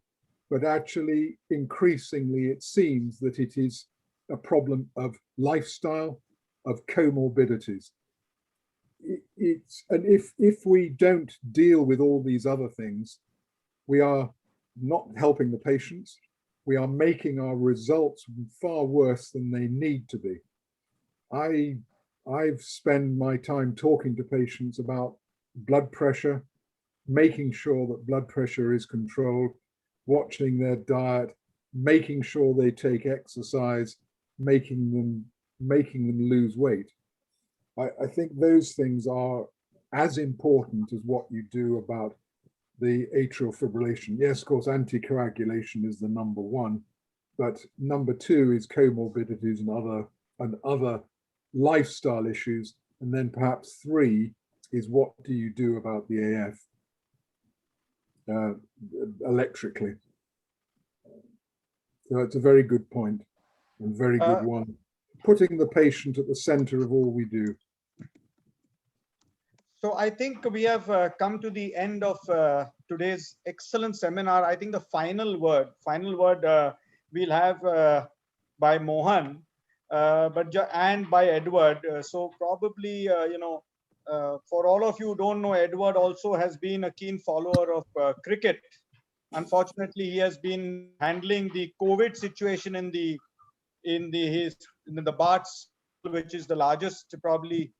but actually increasingly it seems that it is a problem of lifestyle, of comorbidities. And if we don't deal with all these other things, we are not helping the patients. We are making our results far worse than they need to be. I've spent my time talking to patients about blood pressure, making sure that blood pressure is controlled, watching their diet, making sure they take exercise, making them lose weight. I think those things are as important as what you do about the atrial fibrillation. Yes, of course, anticoagulation is the number one, but number two is comorbidities and other lifestyle issues, and then perhaps three is what do you do about the AF electrically. So it's a very good point, and very good one. Putting the patient at the center of all we do. So I think we have come to the end of today's excellent seminar. I think the final word we'll have by Mohan, and by Edward. So probably, for all of you who don't know, Edward also has been a keen follower of cricket. Unfortunately, he has been handling the COVID situation in the BARTS, which is the largest, probably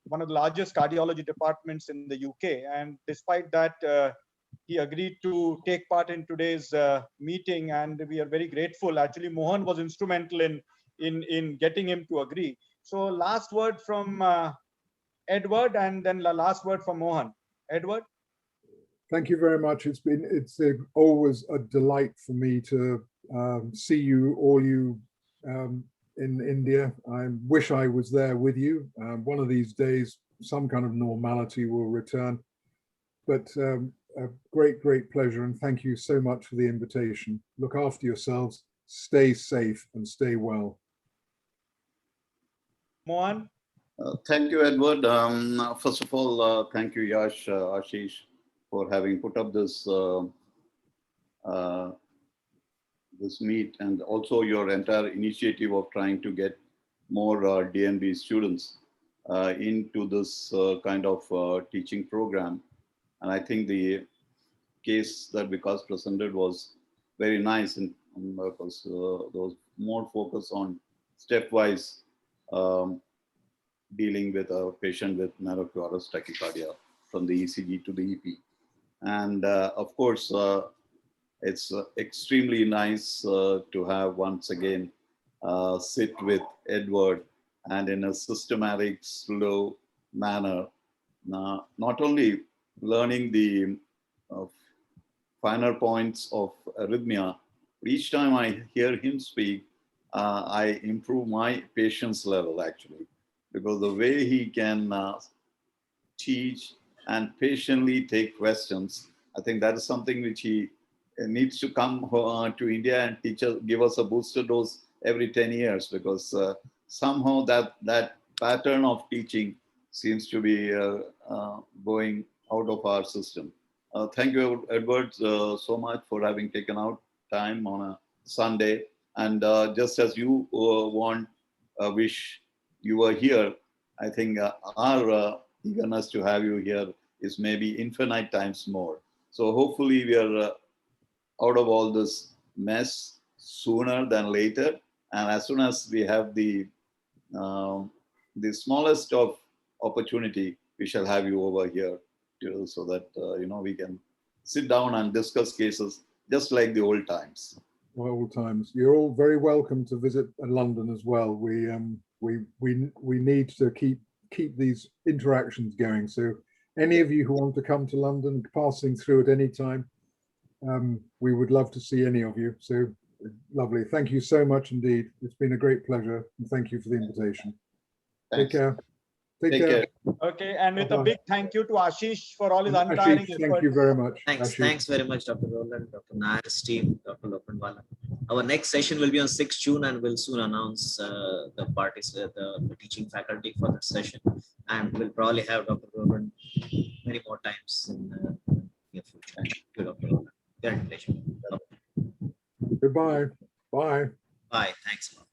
one of the largest cardiology departments in the UK. And despite that, he agreed to take part in today's meeting, and we are very grateful. Actually, Mohan was instrumental in getting him to agree. So last word from Edward, and then the last word from Mohan. Edward? Thank you very much. It's always a delight for me to see you, all you in India. I wish I was there with you. One of these days, some kind of normality will return. But a great, great pleasure, and thank you so much for the invitation. Look after yourselves, stay safe, and stay well. Mohan? Thank you, Edward. First of all, thank you, Yash, Ashish, for having put up this this meet, and also your entire initiative of trying to get more DNB students into this kind of teaching program. And I think the case that Vikas presented was very nice, and because there was more focus on stepwise dealing with a patient with narrow QRS tachycardia from the ECG to the EP. And of course, it's extremely nice to have once again sit with Edward and in a systematic, slow manner, not only learning the finer points of arrhythmia, each time I hear him speak, I improve my patience level actually, because the way he can teach and patiently take questions, I think that is something which he needs to come to India and teach us, give us a booster dose every 10 years, because somehow that pattern of teaching seems to be going out of our system. Thank you, Edward, so much for having taken out time on a Sunday. And just as you wish you were here, I think our eagerness to have you here is maybe infinite times more. So hopefully we are out of all this mess sooner than later. And as soon as we have the smallest of opportunity, we shall have you over here too, so that we can sit down and discuss cases just like the old times. Old times. You're all very welcome to visit London as well. We need to keep these interactions going. So any of you who want to come to London, passing through at any time, we would love to see any of you. So lovely. Thank you so much indeed. It's been a great pleasure. And thank you for the invitation. Thanks. Take care. Take care. Okay, and with a Bye-bye. big thank you to Ashish for all his Ashish, untiring thank efforts. you very much. Thanks. Ashish. Thanks very much, Dr. Roland, Dr. Nair's team, Dr. Lopanwala. Our next session will be on 6th June, and we'll soon announce the teaching faculty for that session. And we'll probably have Dr. Roland many more times in the near future. Thank you, Dr. Roland. Very pleasure. Goodbye. Bye. Bye. Thanks a lot.